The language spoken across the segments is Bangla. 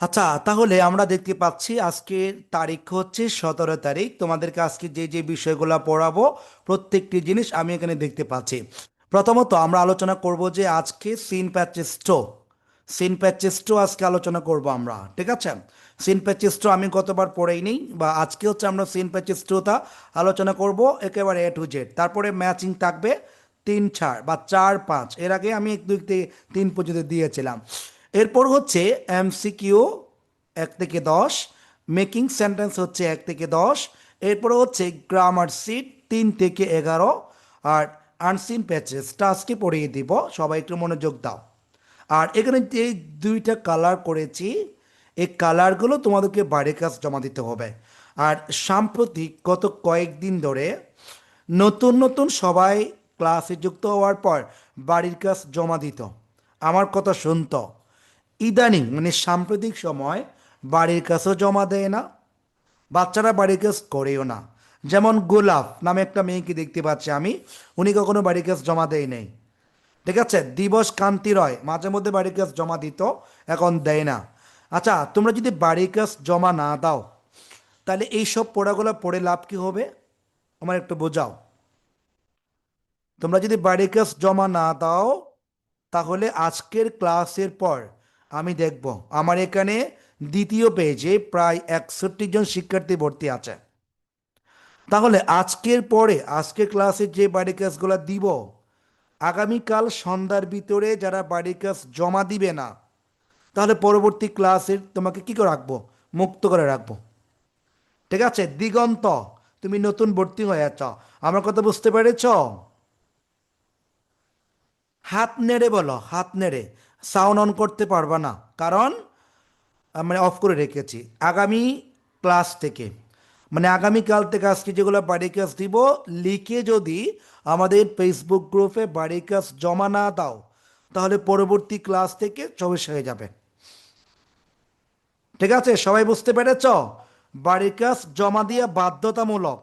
আচ্ছা, তাহলে আমরা দেখতে পাচ্ছি আজকের তারিখ হচ্ছে 17 তারিখ। তোমাদেরকে আজকে যে যে বিষয়গুলো পড়াবো প্রত্যেকটি জিনিস আমি এখানে দেখতে পাচ্ছি। প্রথমত আমরা আলোচনা করব যে আজকে সিন প্যাচেস্টো আজকে আলোচনা করব আমরা, ঠিক আছে? সিন প্যাচেস্টো আমি গতবার পড়েই নেই, বা আজকে হচ্ছে আমরা সিন প্যাচেস্টোটা আলোচনা করব একেবারে A to Z। তারপরে ম্যাচিং থাকবে 3 4 বা 4 5, এর আগে আমি 1 2 3 পর্যন্ত দিয়েছিলাম। এরপর হচ্ছে MCQ 1 থেকে 10, মেকিং সেন্টেন্স হচ্ছে 1 থেকে 10, এরপর হচ্ছে গ্রামার সিট 3 থেকে 11, আর আনসিন প্যাচেসটা আজকে পড়িয়ে দিব, সবাই একটু মনোযোগ দাও। আর এখানে যে দুইটা কালার করেছি, এই কালারগুলো তোমাদেরকে বাড়ির কাজ জমা দিতে হবে। আর সাম্প্রতিক গত কয়েকদিন ধরে নতুন নতুন সবাই ক্লাসে যুক্ত হওয়ার পর বাড়ির কাজ জমা দিত, আমার কথা শুনতো। ইদানিং মানে সাম্প্রতিক সময় বাড়ির কাছেও জমা দেয় না, বাচ্চারা বাড়ির কাজ করেও না। যেমন গোলাপ নামে একটা মেয়েকে দেখতে পাচ্ছি আমি, উনি কখনো বাড়ির কাজ জমা দেয় নেই, ঠিক আছে? দিবস কান্তি রয় মাঝে মধ্যে বাড়ির কাজ জমা দিত, এখন দেয় না। আচ্ছা, তোমরা যদি বাড়ির কাজ জমা না দাও, তাহলে এইসব পড়াগুলো পড়ে লাভ কি হবে আমার একটু বোঝাও। তোমরা যদি বাড়ির কাজ জমা না দাও, তাহলে আজকের ক্লাসের পর আমি দেখব আমার এখানে দ্বিতীয় পেজে প্রায় 61 জন শিক্ষার্থী ভর্তি আছে। তাহলে আজকের পরে আজকের ক্লাসে যে বাড়ির কাজগুলো দিব, আগামীকাল সন্ধ্যার ভিতরে যারা বাড়ির কাজ জমা দিবে না, তাহলে পরবর্তী ক্লাসের তোমাকে কি করে রাখবো? মুক্ত করে রাখবো, ঠিক আছে? দিগন্ত, তুমি নতুন ভর্তি হয়েছ, আমার কথা বুঝতে পেরেছ? হাত নেড়ে বলো, হাত নেড়ে। সাউন্ড অন করতে পারবা না, কারণ মানে অফ করে রেখেছি। আগামী ক্লাস থেকে মানে আগামীকাল থেকে আজকে যেগুলো বাড়ি কাজ দিব, লিখে যদি আমাদের ফেসবুক গ্রুপে বাড়ি কাজ জমা না দাও, তাহলে পরবর্তী ক্লাস থেকে সমস্যা হয়ে যাবে, ঠিক আছে? সবাই বুঝতে পেরেছ? বাড়ির কাজ জমা দেওয়া বাধ্যতামূলক,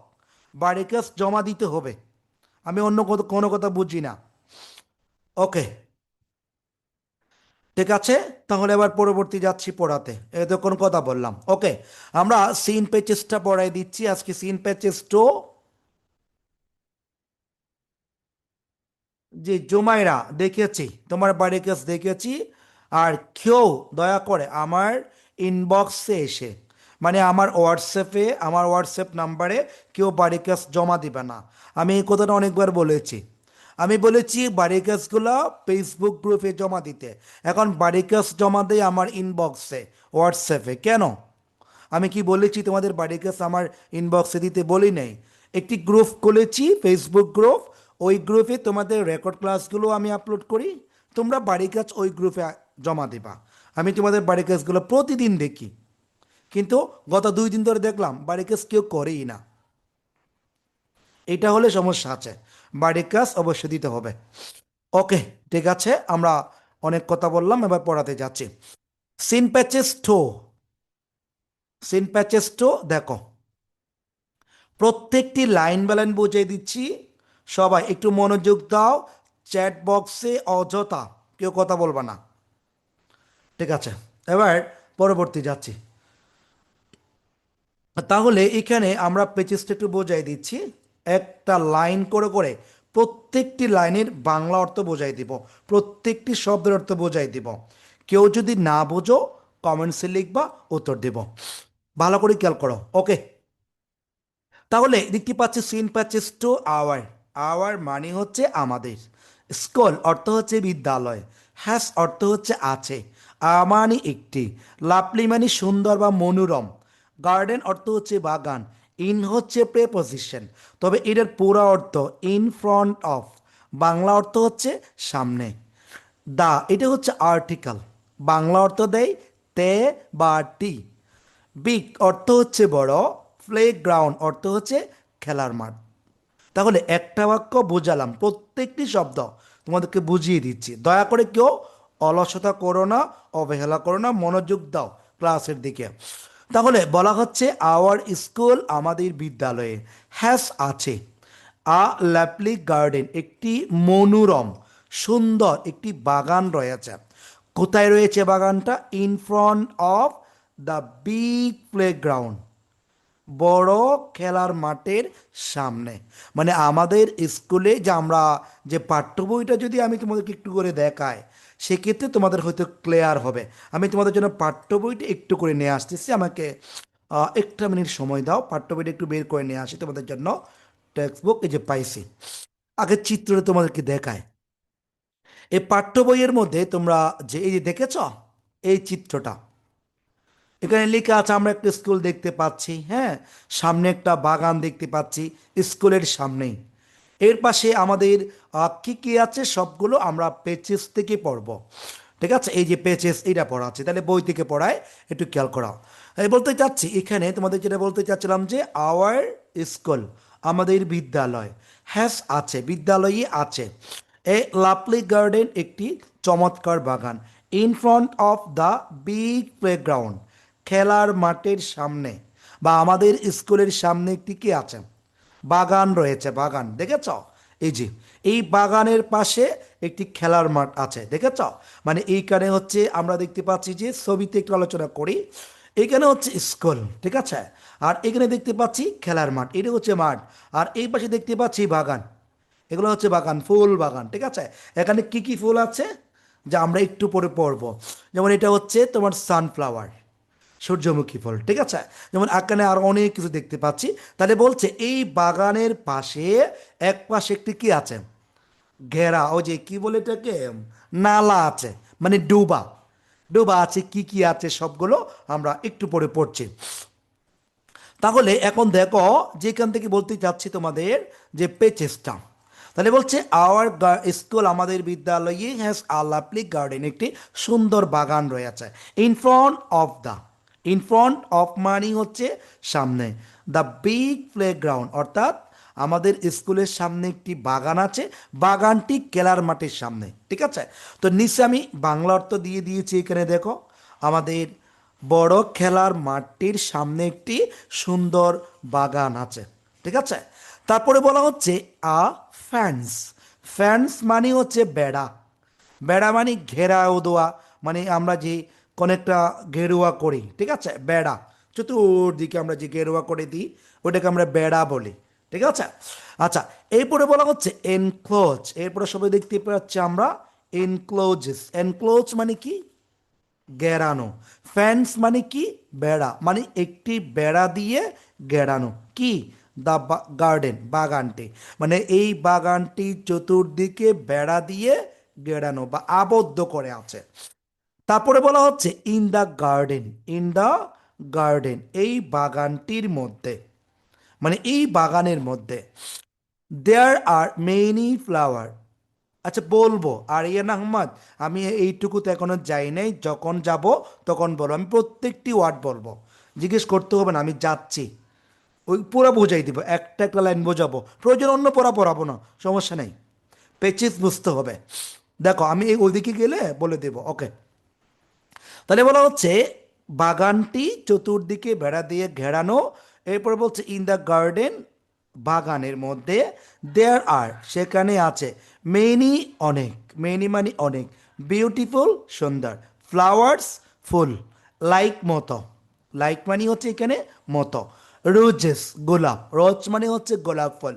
বাড়ির কাজ জমা দিতে হবে, আমি অন্য কোনো কথা বুঝি না। ওকে, ঠিক আছে। তাহলে এবার পরবর্তী যাচ্ছি পড়াতে, এতক্ষণ কথা বললাম। ওকে, আমরা সিন প্যাচেসটা পড়াই দিচ্ছি আজকে। সিন প্যাচেস টু, জি জুমাইরা দেখেছি, তোমার বাড়ির কাজ দেখেছি। আর কেউ দয়া করে আমার ইনবক্সে এসে, মানে আমার হোয়াটসঅ্যাপ নাম্বারে কেউ বাড়ির কাজ জমা দিবে না। আমি এই কথাটা অনেকবার বলেছি। আমি বলেছি বাড়ির কাজগুলো ফেসবুক গ্রুপে জমা দিতে, এখন বাড়ির কাজ জমা দেয় আমার ইনবক্সে, হোয়াটসঅ্যাপে। কেন? আমি কি বলেছি তোমাদের বাড়ির কাছে আমার ইনবক্সে দিতে? বলি নাই। একটি গ্রুপ খুলেছি, ফেসবুক গ্রুপ, ওই গ্রুপে তোমাদের রেকর্ড ক্লাসগুলো আমি আপলোড করি, তোমরা বাড়ির কাজ ওই গ্রুপে জমা দিবা। আমি তোমাদের বাড়ির কাজগুলো প্রতিদিন দেখি, কিন্তু গত 2 দিন ধরে দেখলাম বাড়ির কাজ কেউ করেই না। এটা হলে সমস্যা আছে, বাড়ির কাজ অবশ্যই দিতে হবে। ওকে, ঠিক আছে, আমরা অনেক কথা বললাম, এবার পড়াতে যাচ্ছি। Seen passages two, seen passages two দেখো, প্রত্যেকটি লাইন বাই লাইন বুঝিয়ে দিচ্ছি, সবাই একটু মনোযোগ দাও। চ্যাট বক্সে অযথা কেউ কথা বলবা না, ঠিক আছে? এবার পরবর্তী যাচ্ছি। তাহলে এখানে আমরা পেচেসটা একটু বোঝাই দিচ্ছি, একটা লাইন করে করে প্রত্যেকটি লাইনের বাংলা অর্থ বোঝাই দিব, প্রত্যেকটি শব্দের অর্থ বোঝাই দিব। কেউ যদি না বোঝো কমেন্টসে লিখবা, উত্তর দেব। ভালো করে খেয়াল করো, ওকে? তাহলে দেখতে পাচ্ছি seen passages two our. Our মানে হচ্ছে আমাদের। স্কুল অর্থ হচ্ছে বিদ্যালয়। হ্যাস অর্থ হচ্ছে আছে। মানে একটি। লাভলি মানে সুন্দর বা মনোরম। গার্ডেন অর্থ হচ্ছে বাগান। ইন হচ্ছে প্রেপোজিশন, তবে এটার পুরো অর্থ ইন ফ্রন্ট অফ। বাংলা অর্থ হচ্ছে সামনে। দা এটা হচ্ছে আর্টিকেল, বাংলা অর্থ দেয় তে বা টি। বিগ অর্থ হচ্ছে বড়। প্লে গ্রাউন্ড অর্থ হচ্ছে খেলার মাঠ। তাহলে একটা বাক্য বোঝালাম, প্রত্যেকটি শব্দ তোমাদেরকে বুঝিয়ে দিচ্ছি। দয়া করে কেউ অলসতা করো না, অবহেলা করো না, মনোযোগ দাও ক্লাসের দিকে। তাহলে বলা হচ্ছে আওয়ার স্কুল আমাদের বিদ্যালয়ে হ্যাস আছে আ ল্যাপলি গার্ডেন একটি মনোরম সুন্দর একটি বাগান রয়েছে। কোথায় রয়েছে বাগানটা? In front of the big playground, বড় খেলার মাঠের সামনে। মানে আমাদের স্কুলে যে আমরা যে পাঠ্য বইটা যদি আমি তোমাদেরকে একটু করে দেখাই, সেক্ষেত্রে তোমাদের হয়তো ক্লিয়ার হবে। আমি তোমাদের জন্য পাঠ্য বইটা একটু করে নিয়ে আসতেছি, আমাকে একটা মিনিট সময় দাও, পাঠ্য বইটা একটু বের করে নিয়ে আসি তোমাদের জন্য। টেক্সট বুক এই যে পাইছি, আগে চিত্রটা তোমাদেরকে দেখায়। এই পাঠ্য বইয়ের মধ্যে তোমরা যে এই যে দেখেছ এই চিত্রটা, এখানে লেখা আছে আমরা একটা স্কুল দেখতে পাচ্ছি, হ্যাঁ, সামনে একটা বাগান দেখতে পাচ্ছি স্কুলের সামনেই। এর পাশে আমাদের কি কি আছে সবগুলো আমরা পেচেস থেকে পড়বো। ঠিক আছে, এই যে পেচেস এটা পড়া আছে, তাহলে বই থেকে পড়ায় একটু খেয়াল করা। আমি বলতে চাচ্ছি এখানে তোমাদের যেটা বলতে চাচ্ছিলাম যে আওয়ার স্কুল, আমাদের বিদ্যালয়, হ্যাস আছে, বিদ্যালয়ে আছে এ লাভলি গার্ডেন, একটি চমৎকার বাগান, in front of the big playground, খেলার মাঠের সামনে বা আমাদের স্কুলের সামনে একটি কি আছে, বাগান রয়েছে, বাগান দেখেছ? এই যে এই বাগানের পাশে একটি খেলার মাঠ আছে, দেখেছ? মানে এইখানে হচ্ছে আমরা দেখতে পাচ্ছি যে ছবিতে একটু আলোচনা করি, এইখানে হচ্ছে স্কুল, ঠিক আছে, আর এখানে দেখতে পাচ্ছি খেলার মাঠ, এটা হচ্ছে মাঠ, আর এই পাশে দেখতে পাচ্ছি বাগান, এগুলো হচ্ছে বাগান, ফুল বাগান, ঠিক আছে। এখানে কি কি ফুল আছে যা আমরা একটু পরে পড়বো, যেমন এটা হচ্ছে তোমার সানফ্লাওয়ার, সূর্যমুখী ফল, ঠিক আছে। যেমন এখানে আরো অনেক কিছু দেখতে পাচ্ছি। তাহলে বলছে এই বাগানের পাশে এক পাশে একটি কি আছে, ঘেরা, ওই যে কি বলে এটাকে, নালা আছে, মানে ডোবা, ডোবা আছে, কি কি আছে সবগুলো আমরা একটু পরে পড়ছি। তাহলে এখন দেখো, যেখান থেকে বলতে চাচ্ছি তোমাদের যে পেচেসটা, তাহলে বলছে আওয়ার স্কুল, আমাদের বিদ্যালয়ে হ্যাজ আ লাভলি গার্ডেন, একটি সুন্দর বাগান রয়েছে, in front of the, in front of money হচ্ছে সামনে, দ্য বিগ প্লেগ্রাউন্ড অর্থাৎ আমাদের স্কুলের সামনে একটি বাগান আছে, বাগানটি খেলার মাঠের সামনে, ঠিক আছে। তো নিচে আমি বাংলা অর্থ দিয়ে দিয়েছি, এখানে দেখো আমাদের বড় খেলার মাঠটির সামনে একটি সুন্দর বাগান আছে, ঠিক আছে। তারপরে বলা হচ্ছে আ ফ্যান্স, ফ্যান্স মানে হচ্ছে বেড়া, বেড়া মানে ঘেরাও দেওয়া, মানে আমরা যে কোনো একটা ঘেরুয়া করি, ঠিক আছে, বেড়া, চতুর্দিকে আমরা যে ঘেরুয়া করে দিই ওটাকে আমরা বেড়া বলি, ঠিক আছে। আচ্ছা, এরপরে বলা হচ্ছে এনক্লোজ, এরপরে সবাই দেখতে পাচ্ছি আমরা এনক্লোজেস, এনক্লোজ মানে কি, গেড়ানো, ফেন্স মানে কি, বেড়া, মানে একটি বেড়া দিয়ে গেড়ানো কি, দ্য গার্ডেন, বাগানটি, মানে এই বাগানটি চতুর্দিকে বেড়া দিয়ে গেড়ানো বা আবদ্ধ করে আছে। তারপরে বলা হচ্ছে in the garden, in the garden, এই বাগানটির মধ্যে, মানে এই বাগানের মধ্যে, দেয়ার আর মেনি ফ্লাওয়ার। আচ্ছা বলবো আরিয়ান আহমদ, আমি এইটুকু তো এখনো যাই নাই, যখন যাব তখন বলবো, আমি প্রত্যেকটি ওয়ার্ড বলবো, জিজ্ঞেস করতে হবে না, আমি যাচ্ছি ওই পুরো বোঝাই দিব, একটা একটা লাইন বোঝাবো, প্রয়োজন অন্য পড়া পড়াবো না, সমস্যা নেই, পেচিস বুঝতে হবে। দেখো আমি এই ওইদিকে গেলে বলে দেবো, ওকে। তাহলে বলা হচ্ছে বাগানটি চতুর্দিকে বেড়া দিয়ে ঘেরানো, এরপর বলছে ইন দ্য গার্ডেন, বাগানের মধ্যে, দেয়ার আর সেখানে আছে, মেনি অনেক, মেনি মানে অনেক, বিউটিফুল সুন্দর, ফ্লাওয়ার্স ফুল, লাইক মতো, লাইক মানে হচ্ছে এখানে মতো, রোজেস গোলাপ, রোজ মানে হচ্ছে গোলাপ ফল,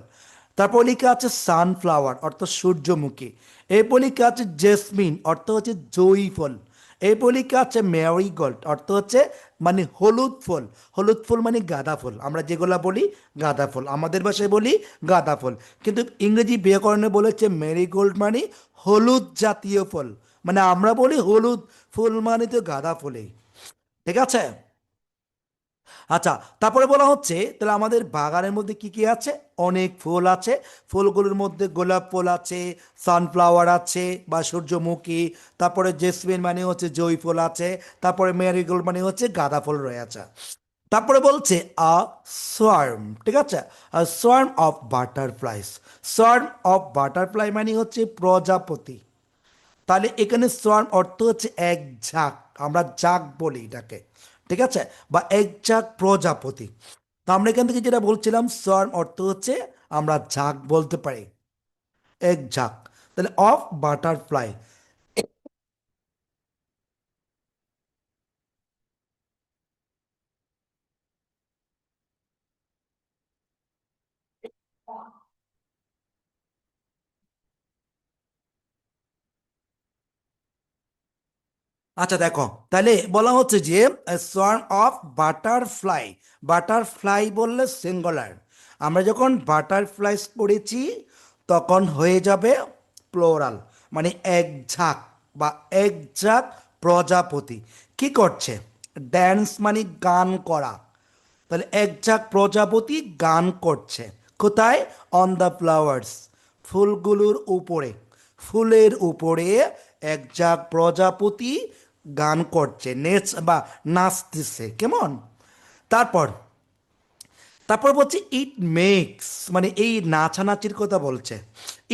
তারপর লেখা আছে সানফ্লাওয়ার অর্থাৎ সূর্যমুখী, এরপর লেখা আছে জেসমিন অর্থ হচ্ছে জয়ী ফল, এরপর লেখা আছে ম্যারিগোল্ড অর্থ হচ্ছে মানে হলুদ ফুল, হলুদ ফুল মানে গাঁদা ফুল, আমরা যেগুলা বলি গাঁদা ফুল, আমাদের ভাষায় বলি গাঁদা ফুল, কিন্তু ইংরেজি ব্যাকরণে বলেছে ম্যারিগোল্ড মানে হলুদ জাতীয় ফল, মানে আমরা বলি হলুদ ফুল মানে তো গাঁদা ফুলেই, ঠিক আছে। আচ্ছা, তারপরে বলা হচ্ছে তাহলে আমাদের বাগানের মধ্যে কি কি আছে, অনেক ফুল আছে, ফুলগুলোর মধ্যে গোলাপ ফুল আছে, সানফ্লাওয়ার আছে বা সূর্যমুখী, তারপরে জেসমিন মানে হচ্ছে জয়ী ফুল আছে, তারপরে ম্যারিগোল্ড মানে হচ্ছে গাঁদা ফুল রয়েছে। তারপরে বলছে আ সোয়ার্ম, ঠিক আছে, a swarm of butterflies, swarm of butterfly মানে হচ্ছে প্রজাপতি, তাহলে এখানে সোয়ার্ম অর্থ হচ্ছে এক ঝাঁক, আমরা ঝাঁক বলি এটাকে, ঠিক আছে, বা এক ঝাঁক প্রজাপতি। তো আমরা এখান থেকে যেটা বলছিলাম সোয়ার্ম অর্থ হচ্ছে আমরা ঝাঁক বলতে পারি, এক ঝাঁক, তাহলে অফ বাটারফ্লাই, আচ্ছা দেখো, তাহলে বলা হচ্ছে যে সোয়ার্ম অফ বাটারফ্লাই। বাটারফ্লাই বললে সিঙ্গুলার, আমরা যখন বাটারফ্লাইস পড়েছি তখন হয়ে যাবে প্লোরাল, মানে এক ঝাঁক বা এক ঝাঁক প্রজাপতি কি করছে, ড্যান্স মানে গান করা, তাহলে এক ঝাঁক প্রজাপতি গান করছে কোথায়, অন দ্য ফ্লাওয়ার্স, ফুলগুলোর উপরে, ফুলের উপরে এক ঝাঁক প্রজাপতি গান করছে, নেচ বা নাচতেছে কেমন। তারপর তারপর বলছে ইট মেক্স, মানে এই নাচানাচির কথা বলছে,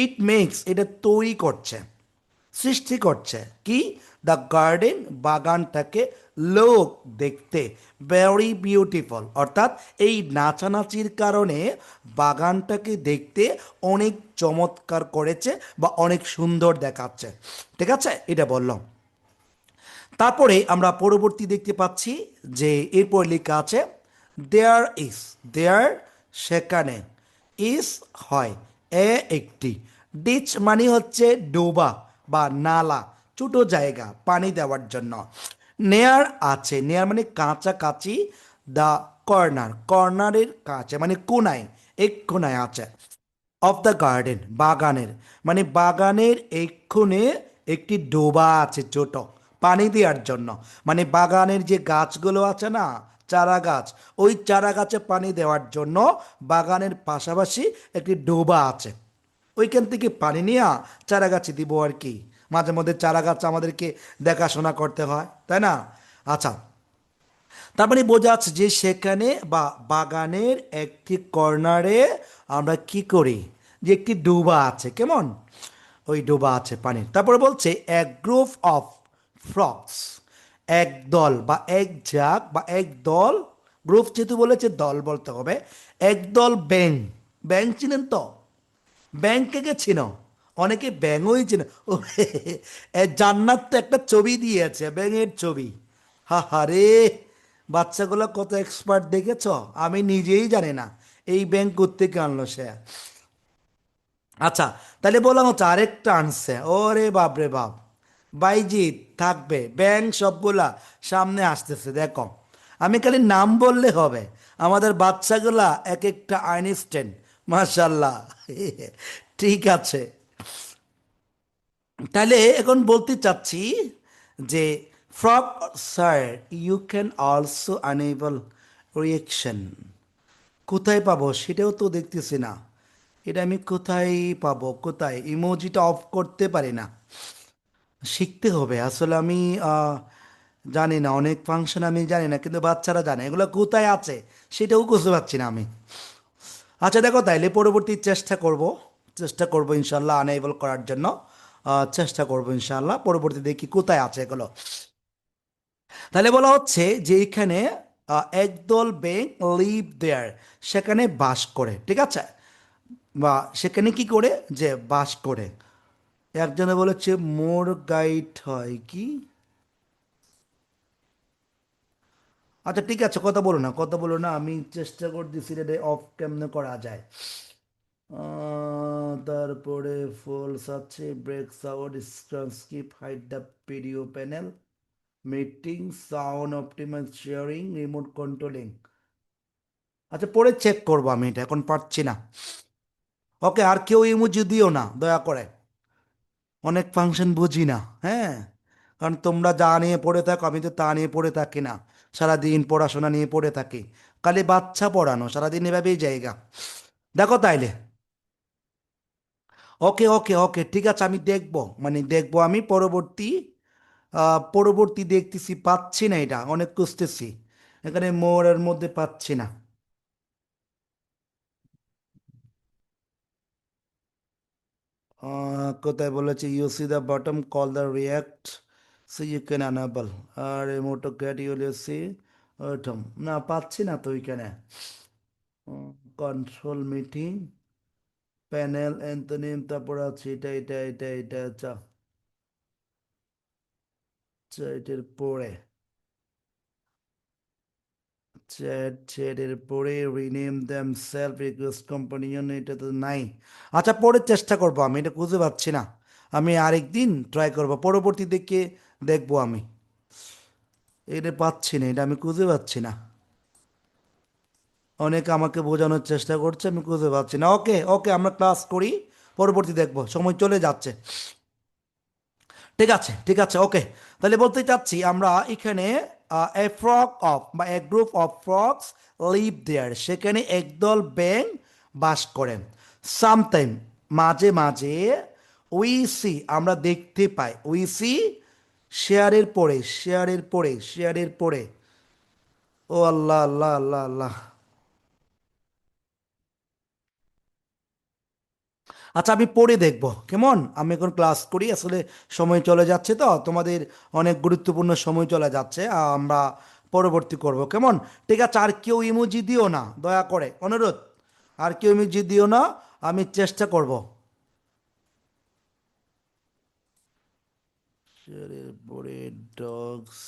ইট মেক্স এটা তৈরি করছে, সৃষ্টি করছে কি, দ্য গার্ডেন বাগানটাকে, লোক দেখতে ভেরি বিউটিফুল, অর্থাৎ এই নাচানাচির কারণে বাগানটাকে দেখতে অনেক চমৎকার করেছে বা অনেক সুন্দর দেখাচ্ছে। ঠিক আছে, এটা বললাম। তারপরে আমরা পরবর্তী দেখতে পাচ্ছি যে এরপর লেখা আছে দেয়ার ইজ, দেয়ার সেখানে, ইজ হয়, একটি, ডিচ মানে হচ্ছে ডোবা বা নালা, ছোট জায়গা পানি দেওয়ার জন্য, নেয়ার আছে, নেয়ার মানে কাছাকাছি, দ্য কর্নার, কর্নারের কাছে মানে কোনায়, এক কোনায় আছে, অফ দ্য গার্ডেন বাগানের, মানে বাগানের এক্ষুনে একটি ডোবা আছে ছোট পানি দেওয়ার জন্য, মানে বাগানের যে গাছগুলো আছে না, চারা গাছ, ওই চারা গাছে পানি দেওয়ার জন্য বাগানের পাশাপাশি একটি ডোবা আছে, ওইখান থেকে পানি নিয়ে চারা গাছে দিব আর কি, মাঝে মধ্যে চারা গাছ আমাদেরকে দেখাশোনা করতে হয় তাই না। আচ্ছা, তার মানে বোঝা যাচ্ছে যে সেখানে বা বাগানের একটি কর্নারে আমরা কি করি, যে একটি ডোবা আছে কেমন, ওই ডোবা আছে পানির। তারপরে বলছে এক গ্রুপ অফ ফ্রগস, এক দল বা এক ঝাঁক বা এক দল, গ্রুপ যেহেতু বলেছে দল বলতে হবে, একদল ব্যাং, ব্যাং চিনেন তো, ব্যাংকে গেছিল, অনেকে ব্যাঙই চেনে ও জান্নাত তো একটা ছবি দিয়েছে ব্যাঙের ছবি, হা হা রে, বাচ্চাগুলো কত এক্সপার্ট দেখেছ, আমি নিজেই জানি না এই ব্যাংক কোত্থেকে আনলো সে। আচ্ছা, তাহলে বললাম হচ্ছে আরেকটা আনছে, ওরে বাপ রে বাপ, বাইজিৎ থাকবে ব্যাংক সবগুলা সামনে আসতেছে দেখো, আমি খালি নাম বললে হবে, আমাদের বাচ্চাগুলা এক একটা আইনস্টাইন, মাশাল্লাহ ঠিক আছে। তাহলে এখন বলতে চাচ্ছি যে frog, sir, you can also unable reaction, কোথায় পাবো সেটাও তো দেখতেছি না, এটা আমি কোথায় পাবো, কোথায় ইমোজিটা অফ করতে পারি না, শিখতে হবে আসলে আমি জানি না, অনেক ফাংশন আমি জানি না কিন্তু বাচ্চারা জানে, এগুলো কোথায় আছে সেটাও বুঝতে পারছি না আমি। আচ্ছা দেখো, তাইলে পরবর্তী চেষ্টা করব, চেষ্টা করব ইনশাল্লাহ আনেবল করার জন্য, চেষ্টা করব ইনশাল্লাহ, পরবর্তী দেখি কোথায় আছে এগুলো। তাহলে বলা হচ্ছে যে এখানে একদল ব্যাঙ লিভ দেয়ার, সেখানে বাস করে, ঠিক আছে, বা সেখানে কি করে, যে বাস করে, একজনে বলেছে মোর গাইড হয় কি, আচ্ছা ঠিক আছে, কথা বলো না, কথা বলো না, আমি চেষ্টা করতেছি এটা অফ কেমনে করা যায়। তারপরে ফলস আছে, breaks out, skip, hide the video panel, meeting, sound optimize, sharing, remote controlling. আচ্ছা পরে চেক করবো, আমি এটা এখন পারছি না। ওকে, আর কেউ ইমোজি দিও না দয়া করে, অনেক ফাংশন বুঝি না, হ্যাঁ, কারণ তোমরা যা নিয়ে পড়ে থাকো আমি তো তা নিয়ে পড়ে থাকি না, সারাদিন পড়াশোনা নিয়ে পড়ে থাকি, খালি বাচ্চা পড়ানো সারাদিন এভাবেই জায়গা। দেখো তাইলে, ওকে ওকে ওকে ঠিক আছে, আমি দেখবো, মানে দেখবো আমি পরবর্তী, পরবর্তী দেখতেছি, পাচ্ছি না, এটা অনেক খুঁজতেছি, এখানে মোড়ের মধ্যে পাচ্ছি না। কোথায় বলেছে you see the bottom call the react, so you can enable, আর মোটো ক্যাট ইউল সি ওঠম, না পাচ্ছি না তো ওইখানে, কন্ট্রোল মিটিং, প্যানেল অ্যান্থনিম, তারপর আছে এটা আচ্ছা, আচ্ছা, এটার পরে, চ্যাটের পরে rename them self request companion, এটা তো নাই। আচ্ছা, পরে চেষ্টা করবো, আমি এটা খুঁজে পাচ্ছি না। আমি আরেকদিন ট্রাই করবো, পরবর্তী দিকে দেখবো আমি। এটা পাচ্ছি না, এটা আমি খুঁজে পাচ্ছি না। অনেকে আমাকে বোঝানোর চেষ্টা করছে, আমি খুঁজে পাচ্ছি না। ওকে ওকে, আমরা ক্লাস করি, পরবর্তী দেখবো, সময় চলে যাচ্ছে। ঠিক আছে ঠিক আছে, ওকে। তাহলে বলতে চাচ্ছি আমরা এখানে এ ফ্রক অফ বা এ group of frocks live there, সেখানে একদল ব্যাঙ বাস করেন। সামটাইম, মাঝে মাঝে, উই সি, আমরা দেখতে পাই, উই সি, শেয়ারের পরে শেয়ারের পরে শেয়ারের পরে, ও আল্লাহ আল্লাহ আল্লাহ আল্লাহ। আচ্ছা, আমি পড়ে দেখবো কেমন। আমি এখন ক্লাস করি, আসলে সময় চলে যাচ্ছে, তো তোমাদের অনেক গুরুত্বপূর্ণ সময় চলে যাচ্ছে, আমরা পরবর্তী করব কেমন। ঠিক আছে, আর কেউ ইমোজি দিও না, দয়া করে অনুরোধ। আর কেউ ইমোজি দিও না, আমি চেষ্টা করব। পরে ডগস,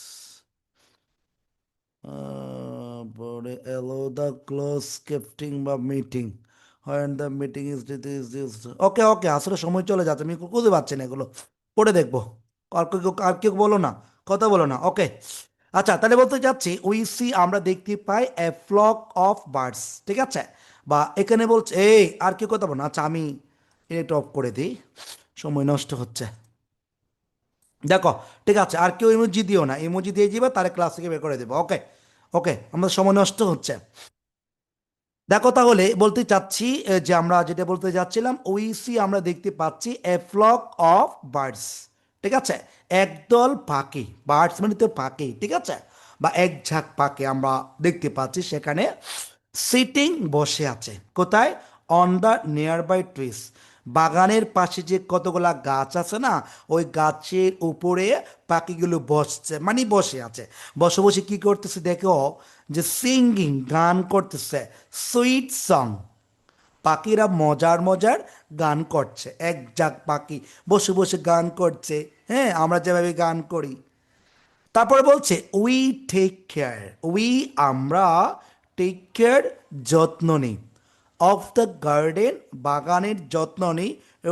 পরে এলো দ্য ক্লোজ ক্যাপ্টিং বা meeting, when the meeting is this. Okay okay, আসলে সময় চলে যাচ্ছে, আমি খুঁজে পাচ্ছি না এগুলো, পড়ে দেখবো। আর কেউ বলো না, কথা বলো না, ওকে। আচ্ছা, তাহলে বলতে চাচ্ছি উই সি, আমরা দেখতে পাই এ ফ্লক অফ বার্ডস, ঠিক আছে। বা এখানে বলছে এই, আর কেউ কথা বলো না। আচ্ছা, আমি এটা অফ করে দিই, সময় নষ্ট হচ্ছে। দেখো, ঠিক আছে, আর কেউ ইমোজি দিও না, ইমোজি দিয়ে যাবে তার ক্লাস থেকে বের করে দেবো, ওকে। ওকে, আমাদের সময় নষ্ট হচ্ছে। দেখো, তাহলে বলতে চাচ্ছি যে আমরা যেটা বলতে যাচ্ছিলাম, উই সি, আমরা দেখতে পাচ্ছি এ ফ্লক অফ বার্ডস, ঠিক আছে। একদল পাখি, বার্ডস মানে তো পাখি, ঠিক আছে, বা এক ঝাঁক পাখি আমরা দেখতে পাচ্ছি সেখানে সিটিং, বসে আছে, কোথায়, on the nearby trees, বাগানের পাশে যে কতগুলা গাছ আছে না, ওই গাছের উপরে পাখিগুলো বসছে, মানে বসে আছে। বসে বসে কি করতেছে দেখো, যে সিঙ্গিং, গান করতেছে, সুইট সং, পাখিরা মজার মজার গান করছে, এক ঝাঁক পাখি বসে বসে গান করছে, হ্যাঁ, আমরা যেভাবে গান করি। তারপরে বলছে উই টেক কেয়ার, উই, আমরা, টেক কেয়ার, যত্ন নিই, অফ দ্য গার্ডেন, বাগানের যত্ন নিই,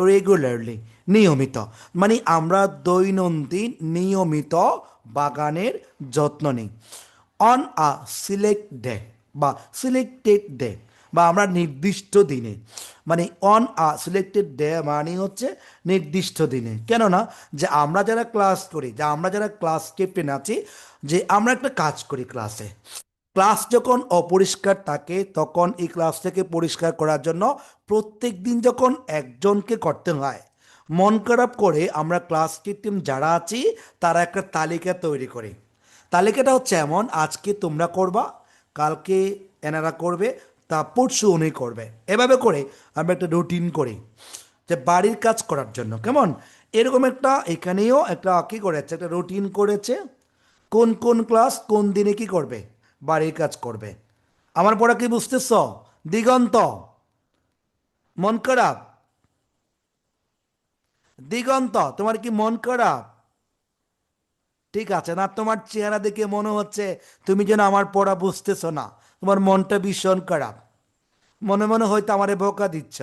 রেগুলারলি, নিয়মিত, মানে আমরা দৈনন্দিন নিয়মিত বাগানের যত্ন নিই। অন আ সিলেক্ট ডে বা সিলেক্টেড ডে, বা আমরা নির্দিষ্ট দিনে, মানে অন আ সিলেক্টেড ডে মানে হচ্ছে নির্দিষ্ট দিনে। কেননা যে আমরা যারা ক্লাস করি, যে আমরা যারা ক্লাস ক্যাপ্টেন আছি, যে আমরা একটা কাজ করি ক্লাসে, ক্লাস যখন অপরিষ্কার থাকে তখন এই ক্লাসটাকে পরিষ্কার করার জন্য প্রত্যেক দিন যখন একজনকে করতে হয়, মন খারাপ করে আমরা ক্লাস টিম যারা আছি তারা একটা তালিকা তৈরি করি। তালিকাটা হচ্ছে এমন, আজকে তোমরা করবা, কালকে এনারা করবে, তা পরশু উনি করবে, এভাবে করে আমরা একটা রুটিন করি যে বাড়ির কাজ করার জন্য কেমন। এরকম একটা এখানেও একটা কি করেছে, একটা রুটিন করেছে, কোন কোন ক্লাস কোন দিনে কি করবে, বাড়ির কাজ করবে। আমার পড়া কি বুঝতেছ? দিগন্ত, মন খারাপ? দিগন্ত, তোমার কি মন খারাপ? ঠিক আছে না, তোমার চেহারা দেখে মনে হচ্ছে তুমি যেন আমার পড়া বুঝতেছো না, তোমার মনটা ভীষণ খারাপ, মনে মনে হয়তো আমারে বোকা দিচ্ছ,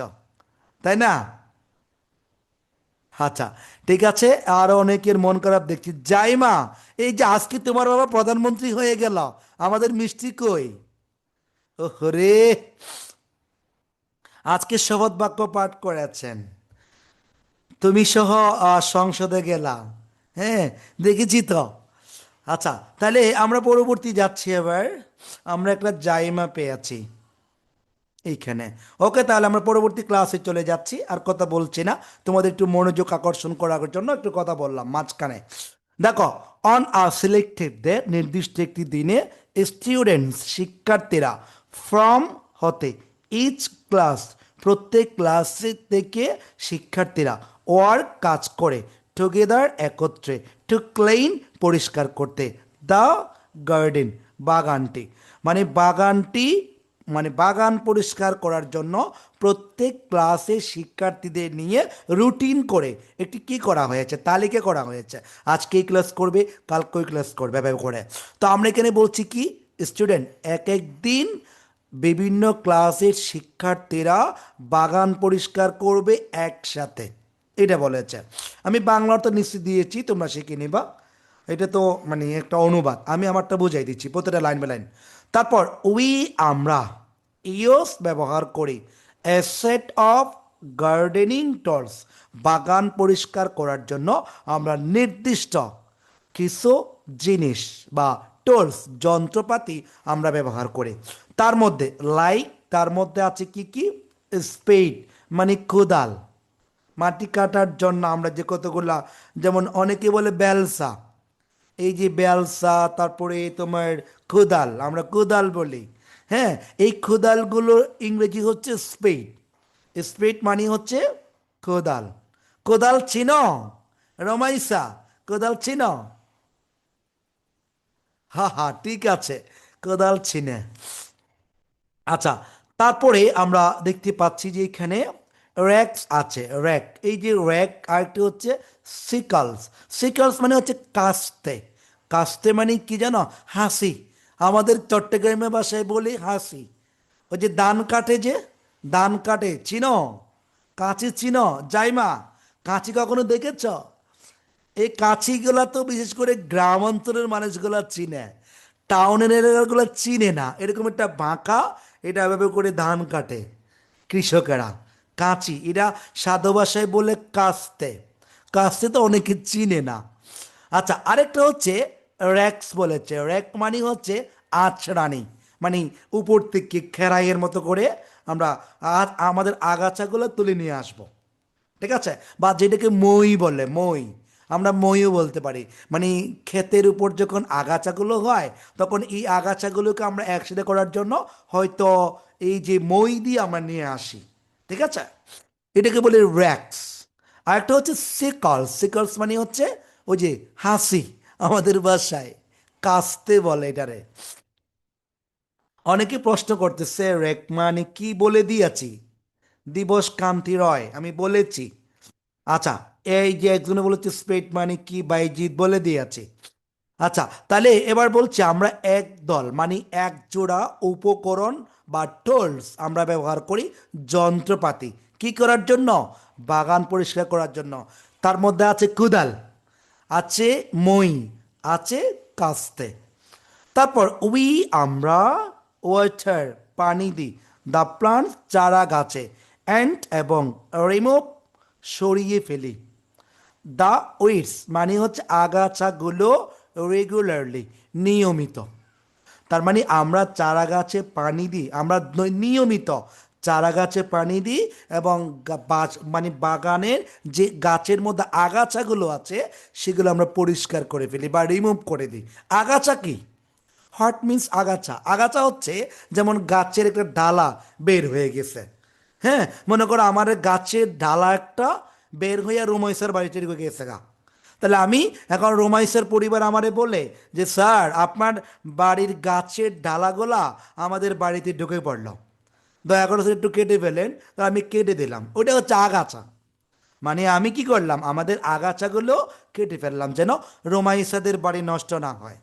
তাই না? আচ্ছা, ঠিক আছে। আরো অনেকের মন খারাপ দেখছি। যাই মা, এই যে আজকে তোমার বাবা প্রধানমন্ত্রী হয়ে গেল, আমাদের মিষ্টি কই? ওরে, আজকে শপথ বাক্য পাঠ করেছেন, তুমি সহ সংসদে গেলাম, হ্যাঁ, দেখেছি তো। আচ্ছা, তাহলে আমরা পরবর্তী যাচ্ছি এবার, আমরা একটা জাইমা পেয়েছি এইখানে। ওকে, তাহলে আমরা পরবর্তী ক্লাসে চলে যাচ্ছি, আর কথা বলছি না, তোমাদের একটু মনোযোগ আকর্ষণ করার জন্য একটু কথা বললাম মাঝখানে। দেখো, অন আ সিলেক্টেড ডে, নির্দিষ্ট একটি দিনে, স্টুডেন্টস, শিক্ষার্থীরা, ফ্রম, হতে, ইচ ক্লাস, প্রত্যেক ক্লাসে থেকে শিক্ষার্থীরা, ওয়ার্ক, কাজ করে, টুগেদার, একত্রে, টু ক্লিন, পরিষ্কার করতে, দ্য গার্ডেন, বাগানটি, মানে বাগানটি, মানে বাগান পরিষ্কার করার জন্য প্রত্যেক ক্লাসে শিক্ষার্থীদের নিয়ে রুটিন করে একটি কি করা হয়েছে, তালিকা করা হয়েছে, আজকে এই ক্লাস করবে, কালকে ওই ক্লাস করবে, এভাবে করে। তো আমরা এখানে বলছি কি, স্টুডেন্ট, এক এক দিন বিভিন্ন ক্লাসের শিক্ষার্থীরা বাগান পরিষ্কার করবে একসাথে, এটা বলেছে। আমি বাংলা তো নিশ্চিত দিয়েছি, তোমরা শিখে নিবা। এটা তো মানে একটা অনুবাদ, আমি আমারটা বুঝাই দিচ্ছি প্রতিটা লাইন বাই লাইন। তারপর উই আমরা ইউজ ব্যবহার করি এ সেট অফ গার্ডেনিং টুলস, বাগান পরিষ্কার করার জন্য আমরা নির্দিষ্ট কিছু জিনিস বা টুলস যন্ত্রপাতি আমরা ব্যবহার করি। তার মধ্যে লাইক, তার মধ্যে আছে কি কি, স্পেড মানে কোদাল, মাটি কাটার জন্য আমরা যে কতগুলা, যেমন অনেকে বলে বেলসা, এই যে বেলসা, তারপরে তোমার কোদাল, আমরা কোদাল বলি। হ্যাঁ, এই কোদালগুলোর ইংরেজি হচ্ছে স্পেড। স্পেড মানে হচ্ছে কোদাল। কোদাল চিনো রমাইসা? কোদাল চিনো? হা হা, ঠিক আছে, কোদাল চিনে। আচ্ছা, তারপরে আমরা দেখতে পাচ্ছি যে এখানে র্যাকস আছে, র্যাক, এই যে র্যাক, আরেকটি হচ্ছে সিকলস। সিকলস মানে হচ্ছে কাস্তে। কাস্তে মানে কি জানো? হাসি। আমাদের চট্টগ্রামে ভাষায় বলি হাসি। ওই যে ধান কাটে, যে ধান কাটে, চিনো? কাঁচি চিনো জাইমা? কাঁচি কখনো দেখেছ? এই কাছিগুলা তো বিশেষ করে গ্রাম অঞ্চলের মানুষগুলা চিনে, টাউনের এলাকাগুলো চিনে না। এরকম একটা বাঁকা, এটা এভাবে করে ধান কাটে কৃষকেরা। কাঁচি, এরা সাধু ভাষায় বলে কাস্তে। কাস্তে তো অনেকে চিনে না। আচ্ছা, আরেকটা হচ্ছে র্যাক্স বলেছে। র্যাক মানে হচ্ছে আঁচড়ানি, মানে উপর থেকে খেরাইয়ের মতো করে আমরা আমাদের আগাছাগুলো তুলে নিয়ে আসবো, ঠিক আছে? বা যেটাকে মই বলে, মই, আমরা মইও বলতে পারি। মানে ক্ষেতের উপর যখন আগাছাগুলো হয়, তখন এই আগাছাগুলোকে আমরা একসাথে করার জন্য হয়তো এই যে মই দিয়ে আমরা নিয়ে আসি, ঠিক আছে? এটাকে বলে র্যাক্স। আর একটা হচ্ছে সিকলস। সিকলস মানে হচ্ছে ওই যে হাসি, আমাদের ভাষায় কাস্তে বলে এটারে। অনেকে প্রশ্ন করতেছে র্যাক মানে কি, বলে দিয়েছি, দিবস কান্তি রয়, আমি বলেছি। আচ্ছা, এই যে একজনে বলেছে স্পেড মানে কি, বাইজিৎ বলে দিয়েছে। আচ্ছা, তাহলে এবার বলছি আমরা এক দল মানে এক জোড়া উপকরণ বা টুলস আমরা ব্যবহার করি, যন্ত্রপাতি, কি করার জন্য? বাগান পরিষ্কার করার জন্য। তার মধ্যে আছে কোদাল, আছে মই, আছে কাস্তে। তারপর উই আমরা ওয়াটার পানি দিই দ্য প্লান্ট চারা গাছে, অ্যান্ড এবং রিমুভ সরিয়ে ফেলি দ্য উইডস মানে হচ্ছে আগাছাগুলো রেগুলারলি নিয়মিত। তার মানে আমরা চারা গাছে পানি দিই, আমরা নিয়মিত চারা গাছে পানি দিই, এবং মানে বাগানের যে গাছের মধ্যে আগাছাগুলো আছে সেগুলো আমরা পরিষ্কার করে ফেলি বা রিমুভ করে দিই। আগাছা কি? হট মিন্স আগাছা। আগাছা হচ্ছে যেমন গাছের একটা ডালা বের হয়ে গেছে। হ্যাঁ, মনে করো আমার গাছের ডালা একটা বের হইয়া রুমাইসার বাড়িতে ঢুকে গেছে গা। তাহলে আমি এখন রোমাইসের পরিবার আমারে বলে যে স্যার আপনার বাড়ির গাছের ডালাগুলা আমাদের বাড়িতে ঢুকে পড়লো, দয়া করে স্যার একটু কেটে ফেলেন। তো আমি কেটে দিলাম, ওটা হচ্ছে আগাছা। মানে আমি কি করলাম, আমাদের আগাছাগুলো কেটে ফেললাম যেন রোমাইসাদের বাড়ি নষ্ট না হয়।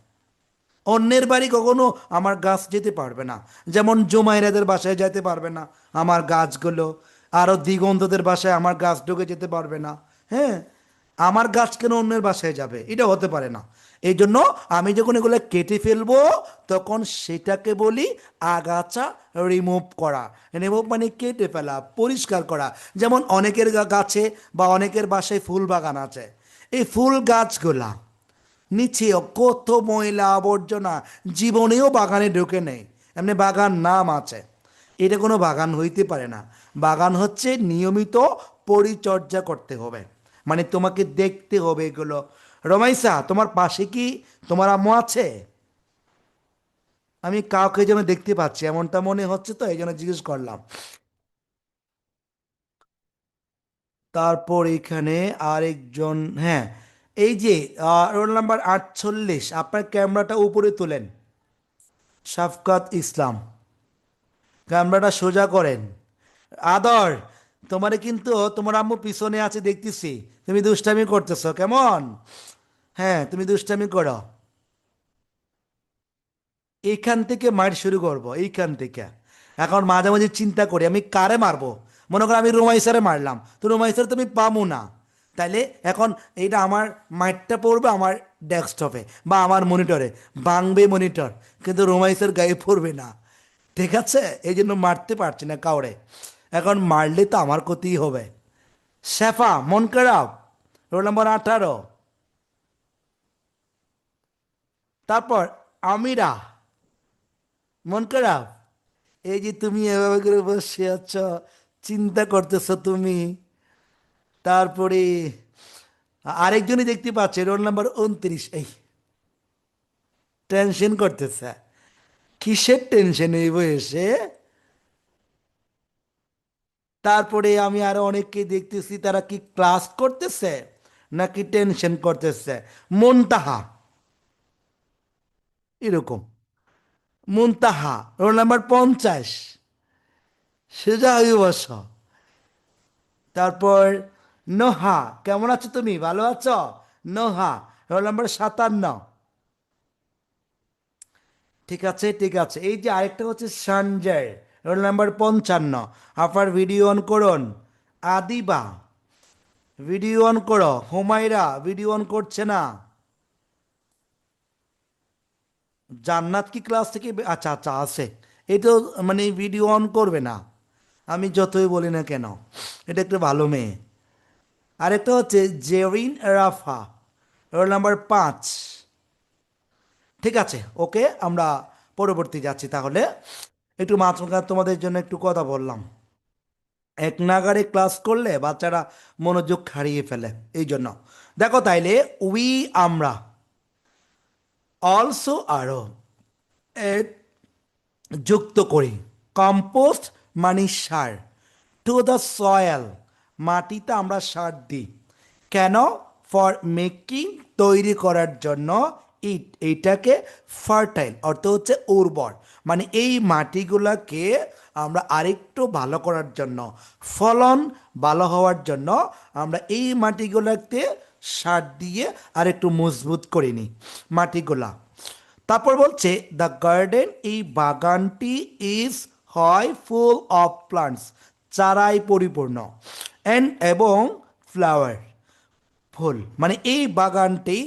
অন্যের বাড়ি কখনো আমার গাছ যেতে পারবে না, যেমন জুমাইরাদের বাসায় যেতে পারবে না আমার গাছগুলো, আরও দিগন্তদের বাসায় আমার গাছ ঢুকে যেতে পারবে না। হ্যাঁ, আমার গাছ কেন অন্যের বাসায় যাবে? এটা হতে পারে না। এই জন্য আমি যখন এগুলো কেটে ফেলবো, তখন সেটাকে বলি আগাছা রিমুভ করা। রিমুভ মানে কেটে ফেলা, পরিষ্কার করা। যেমন অনেকের গাছে বা অনেকের বাসায় ফুল বাগান আছে, এই ফুল গাছগুলা নিচেও কত ময়লা আবর্জনা, জীবনেও বাগানে ঢুকে নেই, এমনি বাগান নাম আছে। এটা কোনো বাগান হইতে পারে না। বাগান হচ্ছে নিয়মিত পরিচর্যা করতে হবে, মানে তোমাকে দেখতে হবে এগুলো। রমাইসা, তোমার পাশে কি তোমার আম্মু আছে? আমি কাউকে যেন দেখতে পাচ্ছি এমনটা মনে হচ্ছে, তো এই জন্য জিজ্ঞেস করলাম। তারপর এখানে আরেকজন, হ্যাঁ, এই যে রোল নাম্বার 48, আপনার ক্যামেরাটা উপরে তোলেন। শাফকাত ইসলাম, ক্যামেরাটা সোজা করেন। আদর, তোমারে কিন্তু তোমার আম্মু পিছনে আছে দেখতেছি, তুমি দুষ্টামি করতেছো কেমন? হ্যাঁ, তুমি দুষ্টামি করো। এইখান থেকে মার শুরু করব, এইখান থেকে। এখন মাঝে মাঝে চিন্তা করি আমি কারে মারবো। মনে করো আমি রোমাইসারে মারলাম, তো রোমাইসারে তো আমি পাবো না। তাইলে এখন এইটা আমার মাইটটা পড়বে আমার ডেস্কটপে বা আমার মনিটরে, ভাঙবে মনিটর, কিন্তু রোমাইসের গায়ে পড়বে না। ঠিক আছে, এই জন্য মারতে পারছি না কাউরে। এখন মারলে তো আমার ক্ষতিই হবে। শেফা মন খারাপ, রোল নম্বর 18। তারপর আমিরা মন খারাপ। এই যে তুমি এভাবে করে বসে আছো, চিন্তা করতেছো তুমি। তারপরে আরেকজনই দেখতে পাচ্ছে রোল নাম্বার 29, এই টেনশন করতেছে। কিসের টেনশন এই বয়সে? তারপরে আমি আরো অনেককে দেখতেছি তারা কি ক্লাস করতেছে নাকি টেনশন করতেছে। মুনতাহা এরকম, মুনতাহা রোল নাম্বার 50, সোজা হয়ে বসো। তারপর নোহা, কেমন আছো তুমি, ভালো আছো? Noha roll number 57। ঠিক আছে ঠিক আছে, এই যে আরেকটা হচ্ছে সঞ্জয়, রোল নাম্বার 55। আপনার ভিডিও অন করুন। আদিবা ভিডিও অন করো। হুমায়রা ভিডিও অন করছে না। জান্নাত কি ক্লাস থেকে আচ্ছা আচ্ছা আছে। এই তো মানে ভিডিও অন করবে না, আমি যতই বলি না কেন। এটা একটা ভালো মেয়ে। আরেকটা হচ্ছে জেরিন রাফা, রোল নাম্বার 5। ঠিক আছে ওকে, আমরা পরবর্তী যাচ্ছি তাহলে। একটু মাঝখানে তোমাদের জন্য একটু কথা বললাম। এক নাগাড়ে ক্লাস করলে বাচ্চারা মনোযোগ হারিয়ে ফেলে, এই জন্য। দেখো তাইলে উই আমরা, অলসো আরো, এর যুক্ত করি। কম্পোস্ট মানে সার, টু দ্য সয়েল, মাটিতে আমরা সার দিই। কেন? ফর মেকিং, তৈরি করার জন্য। ইট, এইটাকে ফার্টাইল, অর্থ হচ্ছে উর্বর, মানে এই মাটিগুলোকে আমরা আরেকটু ভালো করার জন্য, ফলন ভালো হওয়ার জন্য আমরা এই মাটিগুলোতে সার দিয়ে আরেকটু মজবুত করে নিই মাটিগুলা। তারপর বলছে দ্য গার্ডেন, এই বাগানটি ইজ, হয় ফুল অফ প্লান্টস, চারায় পরিপূর্ণ, অ্যান্ড এবং ফ্লাওয়ার, ফুল, মানে এই বাগানটি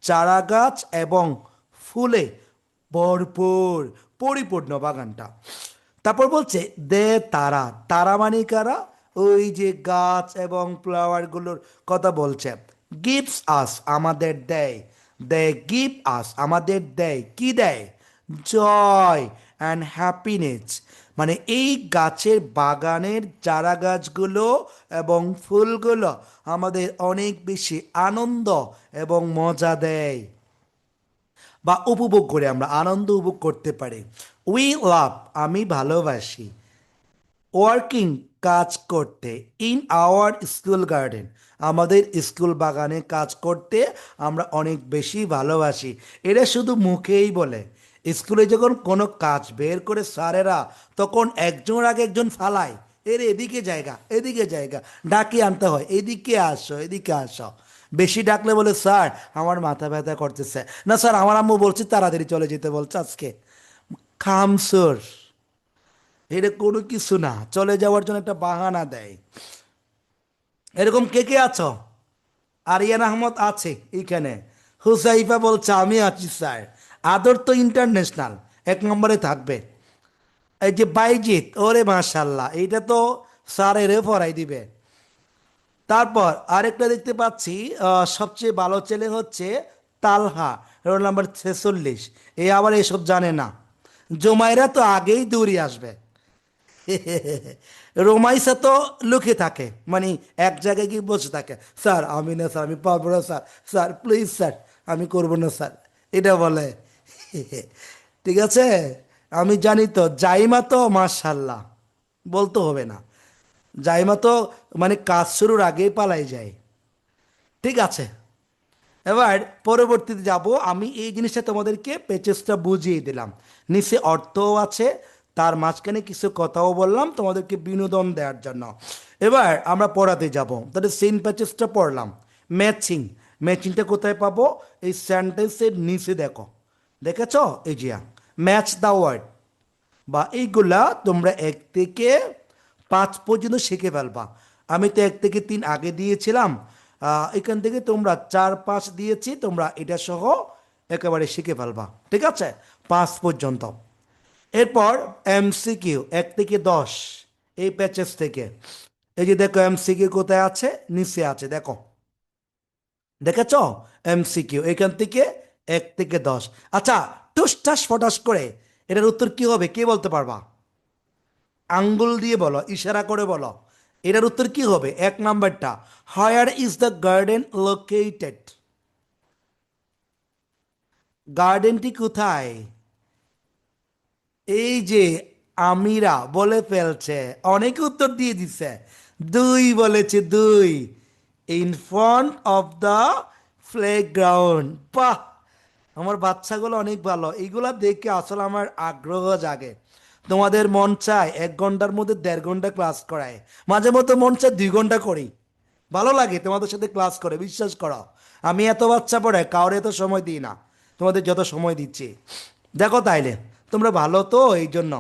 চারা গাছ এবং ফুলে ভরপুর, পরিপূর্ণ বাগানটা। তারপর বলছে দে তারা, তারা মানে কারা? ওই যে গাছ এবং ফ্লাওয়ারগুলোর কথা বলছে। গিভস আস, আমাদের দেয়। দে গিভ আস, আমাদের দেয়, কি দেয়? জয় অ্যান্ড হ্যাপিনেস, মানে এই গাছের বাগানের চারা গাছগুলো এবং ফুলগুলো আমাদের অনেক বেশি আনন্দ এবং মজা দেয়, বা উপভোগ করে আমরা আনন্দ উপভোগ করতে পারি। উই লাভ, আমি ভালোবাসি। ওয়ার্কিং, কাজ করতে। ইন আওয়ার স্কুল গার্ডেন, আমাদের স্কুল বাগানে কাজ করতে আমরা অনেক বেশি ভালোবাসি। এটা শুধু মুখেই বলে। স্কুলে যখন কোনো কাজ বের করে স্যারেরা, তখন একজন আগে একজন ফালায়, এর এদিকে জায়গা, এদিকে জায়গা, ডাকি আনতে হয়, এদিকে আসো এদিকে আসো। বেশি ডাকলে বলে স্যার আমার মাথা ব্যথা করতেছে, না স্যার আমার আম্মু বলছে তাড়াতাড়ি চলে যেতে বলছে আজকে। খামসুর, এটা কোনো কিছু না, চলে যাওয়ার জন্য একটা বাহানা দেয়। এরকম কে কে আছো? আরিয়ান আহমদ আছে এইখানে। হুসাইফা বলছে আমি আছি স্যার। আদর তো ইন্টারন্যাশনাল, এক নম্বরে থাকবে। এই যে বাইজিৎ, ওরে মাশাল্লাহ, এইটা তো স্যারেরে পড়াই দিবে। তারপর আরেকটা দেখতে পাচ্ছি, সবচেয়ে ভালো ছেলে হচ্ছে তালহা, রোল নাম্বার 46। এ আবার এসব জানে না। জুমাইরা তো আগেই দৌড়ে আসবে। রোমাইসা তো লুকে থাকে, মানে এক জায়গায় গিয়ে বসে থাকে, স্যার আমি না স্যার, আমি পারবো না স্যার, স্যার প্লিজ স্যার, আমি করবো না স্যার, এটা বলে। ঠিক আছে, আমি জানি তো। জাইমা তো মাশাল্লাহ, বলতে হবে না। জাইমা তো মানে কাজ শুরুর আগেই পালাই যায়। ঠিক আছে, এবার পরবর্তীতে যাব। আমি এই জিনিসটা তোমাদেরকে পেচেসটা বুঝিয়ে দিলাম, নিচে অর্থও আছে, তার মাঝখানে কিছু কথাও বললাম তোমাদেরকে বিনোদন দেওয়ার জন্য। এবার আমরা পড়াতে যাব, তাহলে সিন প্যাচেসটা পড়লাম। ম্যাচিং, ম্যাচিংটা কোথায় পাবো? এই সেন্টেন্সের নিচে দেখো, দেখেছো? এই যে ম্যাচ দ্য ওয়ার্ড বা এইগুলা তোমরা 1 থেকে 5 পর্যন্ত শিখে ফেলবা। আমি তো 1 থেকে 3 আগে দিয়েছিলাম, এখান থেকে তোমরা 4 5 দিয়েছি, তোমরা এটা সহ একেবারে শিখে ফেলবা। ঠিক আছে, 5 পর্যন্ত। এরপর এমসিকিউ 1 থেকে 10, এই প্যাচেস থেকে। এই যে দেখো এমসিকিউ কোথায় আছে, নিচে আছে দেখো, দেখেছ? এমসিকিউ এখান থেকে 1 থেকে 10। আচ্ছা, টুসটাস ফটাস করে এটার উত্তর কি হবে, কে বলতে পারবা? আঙ্গুল দিয়ে বলো, ইশারা করে বলো। এটার উত্তর কি হবে? 1 নাম্বারটা, where is the garden located. গার্ডেনটি কোথায়? এই যে আমিরা বলে ফেলছে, অনেকে উত্তর দিয়ে দিছে। 2 বলেছে, 2 in front of the playground. বাহ, আমার বাচ্চাগুলো অনেক ভালো, এইগুলা দেখে আসলে আমার আগ্রহ জাগে। তোমাদের মন চায় 1 ঘন্টার মধ্যে 1.5 ঘন্টা ক্লাস করায়, মাঝে মধ্যে মন চায় 2 ঘন্টা করি। ভালো লাগে তোমাদের সাথে ক্লাস করে, বিশ্বাস করো। আমি এত বাচ্চা পড়ে কাউরে এত সময় দিই না, তোমাদের যত সময় দিচ্ছি। দেখো তাইলে তোমরা ভালো তো, এই জন্য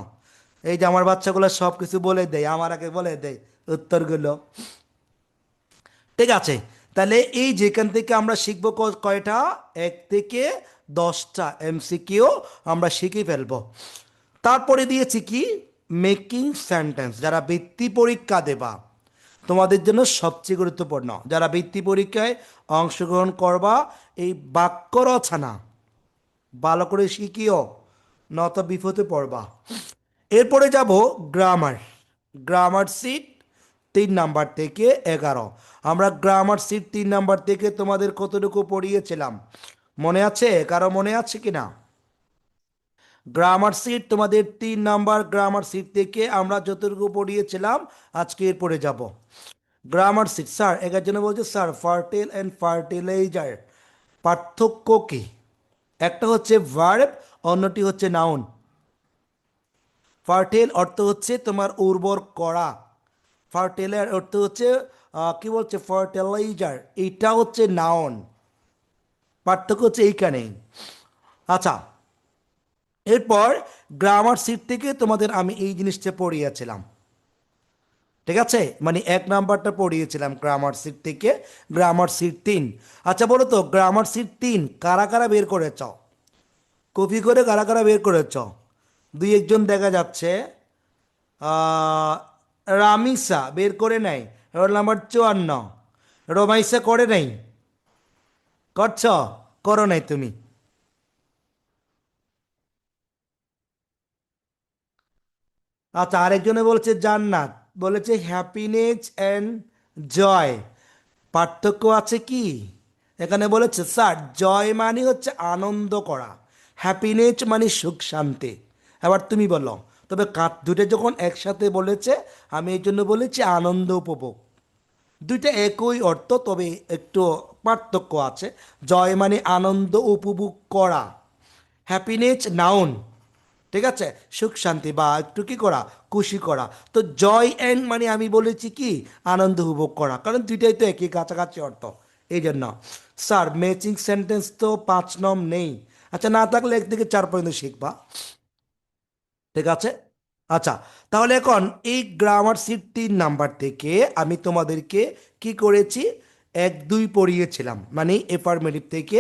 এই যে আমার বাচ্চাগুলো সব কিছু বলে দেয়, আমার আগে বলে দেয় উত্তরগুলো। ঠিক আছে, তাহলে এই যেখান থেকে আমরা শিখবো কয়টা, 1 থেকে 10টা এমসিকিউ আমরা শিখে ফেলবো। তারপরে দিয়েছি কি, মেকিং সেন্টেন্স। যারা বৃত্তি পরীক্ষা দেবা তোমাদের জন্য সবচেয়ে গুরুত্বপূর্ণ, যারা বৃত্তি পরীক্ষায় অংশগ্রহণ করবা, এই বাক্য রচনা ভালো করে শিখিও, নত বিপদে পড়বা। এরপরে যাব গ্রামার। গ্রামার সিট 3 নাম্বার থেকে 11। আমরা গ্রামার সিট 3 নাম্বার থেকে তোমাদের কতটুকু পড়িয়েছিলাম মনে আছে? কারো মনে আছে কি না? গ্রামার সিট তোমাদের 3 নাম্বার গ্রামার সিট থেকে আমরা যতটুকু পড়িয়েছিলাম আজকে এরপরে যাব। গ্রামার সিট, স্যার একজনে বলছে স্যার ফার্টিল অ্যান্ড ফার্টিলাইজার পার্থক্য কি? একটা হচ্ছে ভার্ব, অন্যটি হচ্ছে নাউন। ফার্টাইল অর্থ হচ্ছে তোমার উর্বর করা, ফার্টাইলার অর্থ হচ্ছে কি বলছে, ফার্টিলাইজার, এইটা হচ্ছে নাউন। পার্থক্য হচ্ছে এইখানেই। আচ্ছা, এরপর গ্রামার সিট থেকে তোমাদের আমি এই জিনিসটা পড়িয়েছিলাম। ঠিক আছে, মানে 1 নাম্বারটা পড়িয়েছিলাম গ্রামার সিট থেকে, গ্রামার সিট 3। আচ্ছা বলো তো, গ্রামার সিট 3 কারা কারা বের করেছ? কপি করে কারা কারা বের করেছ? 2 1 জন দেখা যাচ্ছে। আহ, রামিসা বের করে নাই, রোল নাম্বার 54। রোমাইসা করে নাই, করছ? করো নাই তুমি। আচ্ছা, আরেকজনে বলেছে জান্নাত, বলেছে হ্যাপিনেস অ্যান্ড জয় পার্থক্য আছে কি? এখানে বলেছে স্যার জয় মানে হচ্ছে আনন্দ করা, হ্যাপিনেস মানে সুখ শান্তি। এবার তুমি বলো, তবে দুটো যখন একসাথে বলেছে, আমি এই জন্য বলেছি আনন্দ উপভোগ। দুইটা একই অর্থ, তবে একটু পার্থক্য আছে। জয় মানে আনন্দ উপভোগ করা, হ্যাপিনেস নাউন। ঠিক আছে, সুখ শান্তি বা একটু কি করা, খুশি করা। তো জয় অ্যান্ড মানে আমি বলেছি কি, আনন্দ উপভোগ করা, কারণ দুইটাই তো একই কাছাকাছি অর্থ, এই জন্য। স্যার ম্যাচিং সেন্টেন্স তো 5 নম নেই। আচ্ছা, না থাকলে 1 থেকে 4 পর্যন্ত শিখবা। ঠিক আছে, আচ্ছা, তাহলে এখন এই গ্রামার সিট 3 নাম্বার থেকে আমি তোমাদেরকে কি করেছি, 1 2 পড়িয়েছিলাম, মানে এফার্মেটিভ থেকে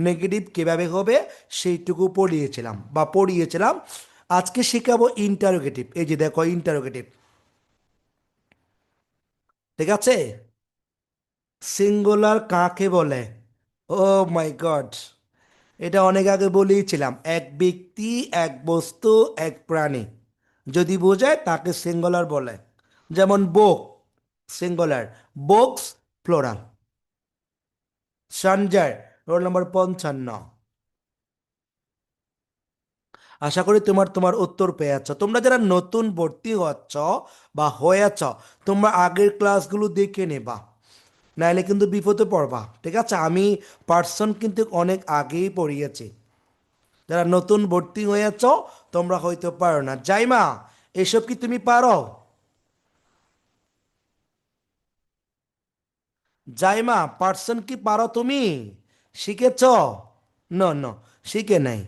নেগেটিভ কিভাবে হবে সেইটুকু পড়িয়েছিলাম বা পড়িয়েছিলাম। আজকে শেখাবো ইন্টারোগেটিভ। এই যে দেখো ইন্টারোগেটিভ। ঠিক আছে, সিঙ্গুলার কাকে বলে? ও মাই গড, এটা অনেক আগে বলেইছিলাম, এক ব্যক্তি, এক বস্তু, এক প্রাণী যদি বোঝায় তাকে সিঙ্গুলার বলে। যেমন book singular, books plural. Sanjay roll number 55। আশা করি তোমার তোমার উত্তর পেয়েছ। তোমরা যারা নতুন ভর্তি হচ্ছ বা হয়েছ, তোমরা আগের ক্লাসগুলো দেখে নেবা, নাইলে কিন্তু বিপদে পড়বা। ঠিক আছে, আমি পার্সন কিন্তু অনেক আগেই পড়িয়েছি। যারা নতুন ভর্তি হয়েছ তোমরা হয়তো পারো না। জাইমা, এসব কি তুমি পারো? জাইমা, পার্সন কি পারো তুমি? শিখেছ? ন ন, শিখে নাই।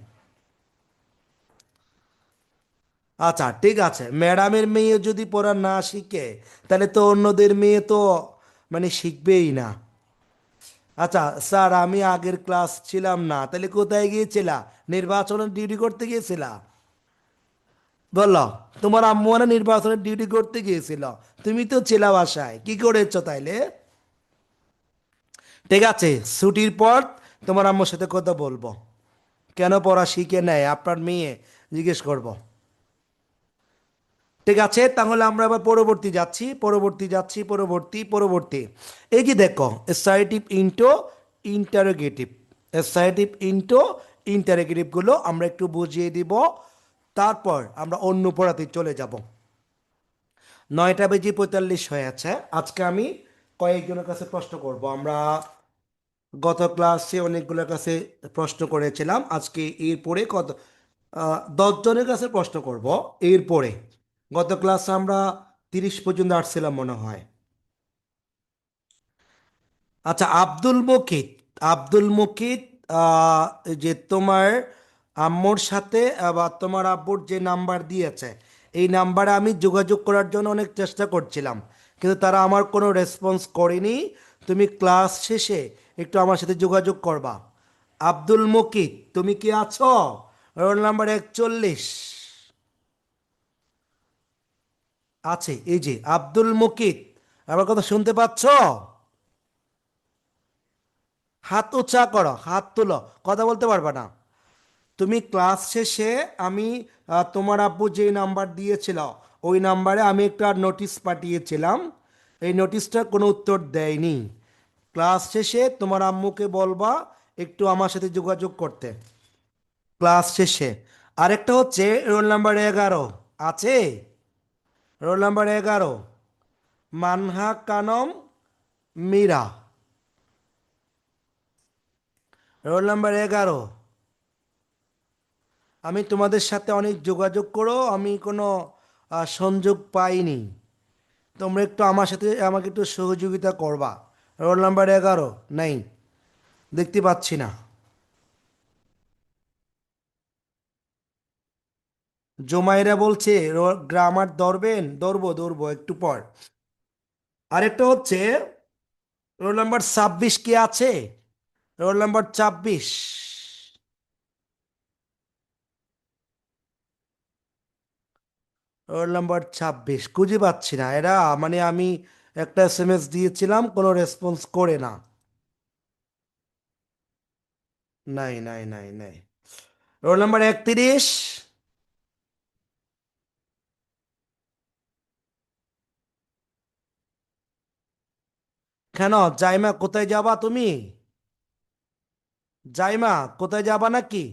আচ্ছা ঠিক আছে, ম্যাডামের মেয়ে যদি পড়া না শিখে তাহলে তো অন্যদের মেয়ে তো মানে শিখবেই না। আচ্ছা স্যার, আমি আগের ক্লাস ছিলাম না, তাহলে কোথায় গিয়েছিলা? নির্বাচনের ডিউটি করতে গিয়েছিলা? বলো, তোমার আম্মু মানে নির্বাচনের ডিউটি করতে গিয়েছিল, তুমি তো ছিলা বাসায়, কি করেছো তাইলে? ঠিক আছে, ছুটির পর তোমার আম্মুর সাথে কথা বলবো, কেন পড়া শিখে নেয় আপনার মেয়ে, জিজ্ঞেস করব। ঠিক আছে, তাহলে আমরা আবার পরবর্তী যাচ্ছি, পরবর্তী। এই যে দেখো, assertive into interrogative, assertive into ইন্টারোগেটিভগুলো আমরা একটু বুঝিয়ে দিব, তারপর আমরা অন্য পড়াতে চলে যাব। 9:45 হয়ে আছে। আজকে আমি কয়েকজনের কাছে প্রশ্ন করব। আমরা গত ক্লাসে অনেকগুলোর কাছে প্রশ্ন করেছিলাম, আজকে এরপরে 10 জনের কাছে প্রশ্ন করব। এরপরে গত ক্লাসে আমরা 30 পর্যন্ত আসছিলাম মনে হয়। আচ্ছা, আব্দুল মুকিত, এই যে তোমার আম্মুর সাথে বা তোমার আব্বুর যে নাম্বার দিয়েছে, এই নাম্বারে আমি যোগাযোগ করার জন্য অনেক চেষ্টা করছিলাম, কিন্তু তারা আমার কোনো রেসপন্স করেনি। তুমি ক্লাস শেষে একটু আমার সাথে যোগাযোগ করবা। আব্দুল মুকিত, তুমি কি আছো? রোল নাম্বার 41 আছে। এই যে আব্দুল মুকিত, আমার কথা শুনতে পাচ্ছ? হাত উঁচা করো, হাত তুলো, কথা বলতে পারবা না। তুমি ক্লাস শেষে আমি তোমার আব্বু যেই নাম্বার দিয়েছিল ওই নাম্বারে আমি একটা নোটিশ পাঠিয়েছিলাম, এই নোটিশটার কোনো উত্তর দেয়নি। ক্লাস শেষে তোমার আম্মুকে বলবা একটু আমার সাথে যোগাযোগ করতে, ক্লাস শেষে। আরেকটা হচ্ছে রোল নাম্বার 11 আছে, roll number 11 Manha কানম Meera, roll number 11। আমি তোমাদের সাথে অনেক যোগাযোগ করো, আমি কোনো সংযোগ পাইনি, তোমরা একটু আমার সাথে আমাকে একটু সহযোগিতা করবা। রোল নাম্বার 11 নাই, দেখতে পাচ্ছি না। জোমাইরা বলছে গ্রামার ধরবেন, ধরবো একটু পর। আরেকটা হচ্ছে রোল নাম্বার 26 কি আছে? রোল নাম্বার 26, রোল নাম্বার 26 খুঁজে পাচ্ছি না। এরা মানে আমি একটা এসএমএস দিয়েছিলাম, কোনো রেসপন্স করে না। নাই। রোল নাম্বার 31, কেন জাইমা কোথায় যাবা তুমি? জাইমা কোথায় যাবা নাকি?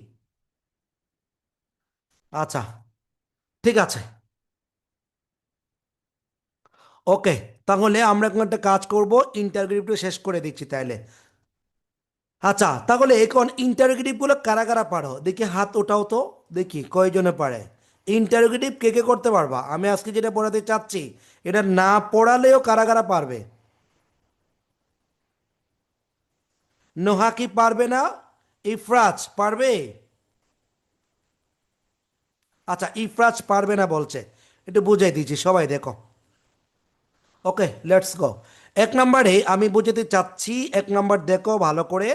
আচ্ছা ঠিক আছে, ওকে, তাহলে আমরা এখন একটা কাজ করব, ইন্টারগ্রেটিভটা শেষ করে দিচ্ছি তাইলে। আচ্ছা, তাহলে এখন ইন্টারগ্রেটিভগুলো কারা কারা পারো দেখি, হাত ওঠাও তো, দেখি কয়জনে পারে। ইন্টারগ্রেটিভ কে কে করতে পারবা? আমি আজকে যেটা পড়াতে চাচ্ছি এটা না পড়ালেও কারা কারা পারবে? নোহা কি পারবে না? ইফরাজ পারবে? আচ্ছা, ইফরাজ পারবে না বলছে, একটু বুঝাই দিচ্ছি, সবাই দেখো। ওকে, লেটস গো। এক নম্বরে আমি বুঝাতে চাচ্ছি, এক নম্বর দেখো ভালো করে।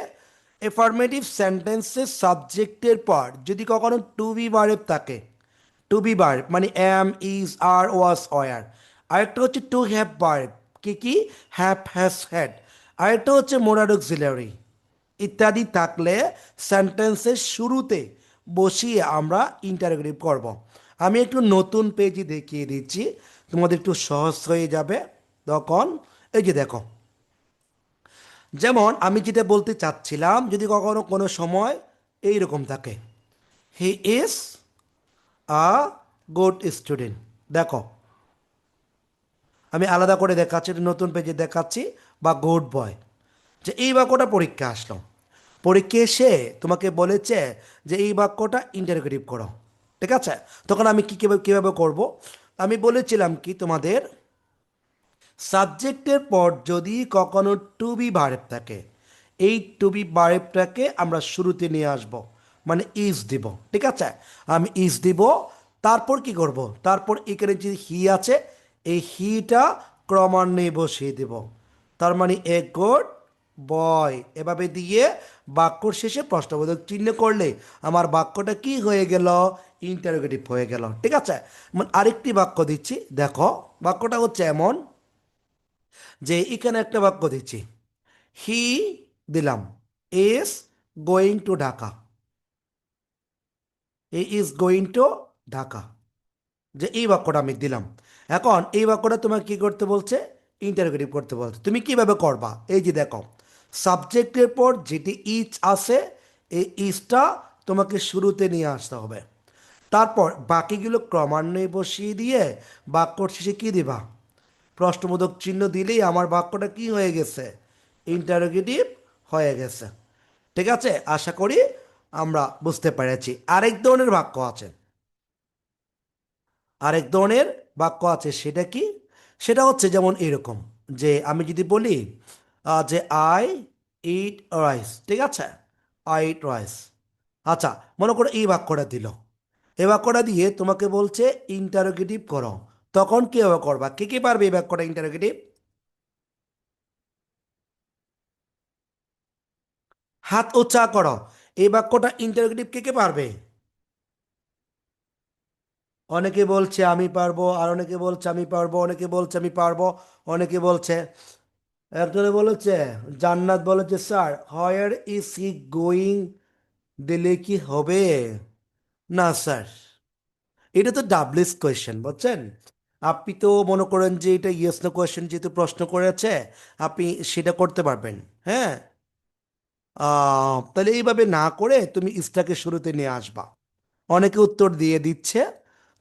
এফার্মেটিভ সেন্টেন্সের সাবজেক্টের পর যদি কখনো টু বি ভার্ব থাকে, টু বি ভার্ব মানে am, is, are, was, were. আরেকটা হচ্ছে টু হ্যাভ ভার্ব, কি কি? Have, has, had. আরেকটা হচ্ছে মোরাল অক্সিলারি ইত্যাদি থাকলে সেন্টেন্সের শুরুতে বসিয়ে আমরা ইন্টারোগেটিভ করব। আমি একটু নতুন পেজই দেখিয়ে দিচ্ছি, তোমাদের একটু সহজ হয়ে যাবে তখন। এই যে দেখো, যেমন আমি যেটা বলতে চাচ্ছিলাম, যদি কখনো কোনো সময় এই রকম থাকে, he is a good student, দেখো আমি আলাদা করে দেখাচ্ছি, এটা নতুন পেজে দেখাচ্ছি, বা গুড বয়। যে এই বাক্যটা পরীক্ষা আসলো, পরীক্ষা এসে তোমাকে বলেছে যে এই বাক্যটা ইন্টারোগেটিভ করো, ঠিক আছে? তখন আমি কীভাবে করব? আমি বলেছিলাম কি তোমাদের, সাবজেক্টের পর যদি কখনো টু বি ভার্ব থাকে, এই টু বি ভার্বটাকে আমরা শুরুতে নিয়ে আসব, মানে ইজ দিব, ঠিক আছে? আমি ইজ দিব, তারপর কি করব? তারপর এখানে যে হি আছে, এই হিটা ক্রমান্বয়ে বসিয়ে দেব। তার মানে এ গুড বয়, এভাবে দিয়ে বাক্যর শেষে প্রশ্নবোধক চিহ্ন করলে আমার বাক্যটা কি হয়ে গেল? ইন্টারোগেটিভ হয়ে গেল। ঠিক আছে, আরেকটি বাক্য দিচ্ছি, দেখো। বাক্যটা হচ্ছে এমন যে এখানে একটা বাক্য দিচ্ছি, হি দিলাম is going to Dhaka, he is going to Dhaka, যে এই বাক্যটা আমি দিলাম। এখন এই বাক্যটা তোমাকে কি করতে বলছে? ইন্টারোগেটিভ করতে বলছে। তুমি কিভাবে করবা? এই যে দেখো, সাবজেক্টের পর যেটি ইজ আছে, এই ইজটা তোমাকে শুরুতে নিয়ে আসতে হবে। তারপর বাকিগুলো ক্রমান্বয়ে বসিয়ে দিয়ে বাক্যর শেষে কি দিবা? প্রশ্নবোধক চিহ্ন দিলেই আমার বাক্যটা কি হয়ে গেছে? ইন্টারোগেটিভ হয়ে গেছে। ঠিক আছে, আশা করি আমরা বুঝতে পেরেছি। আরেক ধরনের বাক্য আছে, আরেক ধরনের বাক্য আছে, সেটা কি? সেটা হচ্ছে যেমন এরকম, যে আমি যদি বলি যে আই ইট রাইস, ঠিক আছে, আই ইট রাইস। আচ্ছা, মনে করো এই বাক্যটা দিল, এই বাক্যটা দিয়ে তোমাকে বলছে ইন্টারোগেটিভ করো। তখন কীভাবে করবা? কে কে পারবে এই বাক্যটা ইন্টারোগেটিভ? হাত উঁচা করো। এই বাক্যটা ইন্টারোগেটিভ কে কে পারবে? অনেকে বলছে আমি পারবো, আর অনেকে বলছে আমি পারবো, অনেকে বলছে আমি পারবো, অনেকে বলছে। একজনে বলেছে, জান্নাত বলেছে, sir where is he going দিলে কি হবে? না স্যার, এটা তো ডাবলিস কোয়েশ্চেন, বুঝছেন? আপনি তো মনে করেন যে এটা ইয়েস নো কোয়েশ্চেন, যেহেতু প্রশ্ন করেছে আপনি সেটা করতে পারবেন। হ্যাঁ, তাহলে এইভাবে না করে তুমি ইসটাকে শুরুতে নিয়ে আসবা। অনেকে উত্তর দিয়ে দিচ্ছে।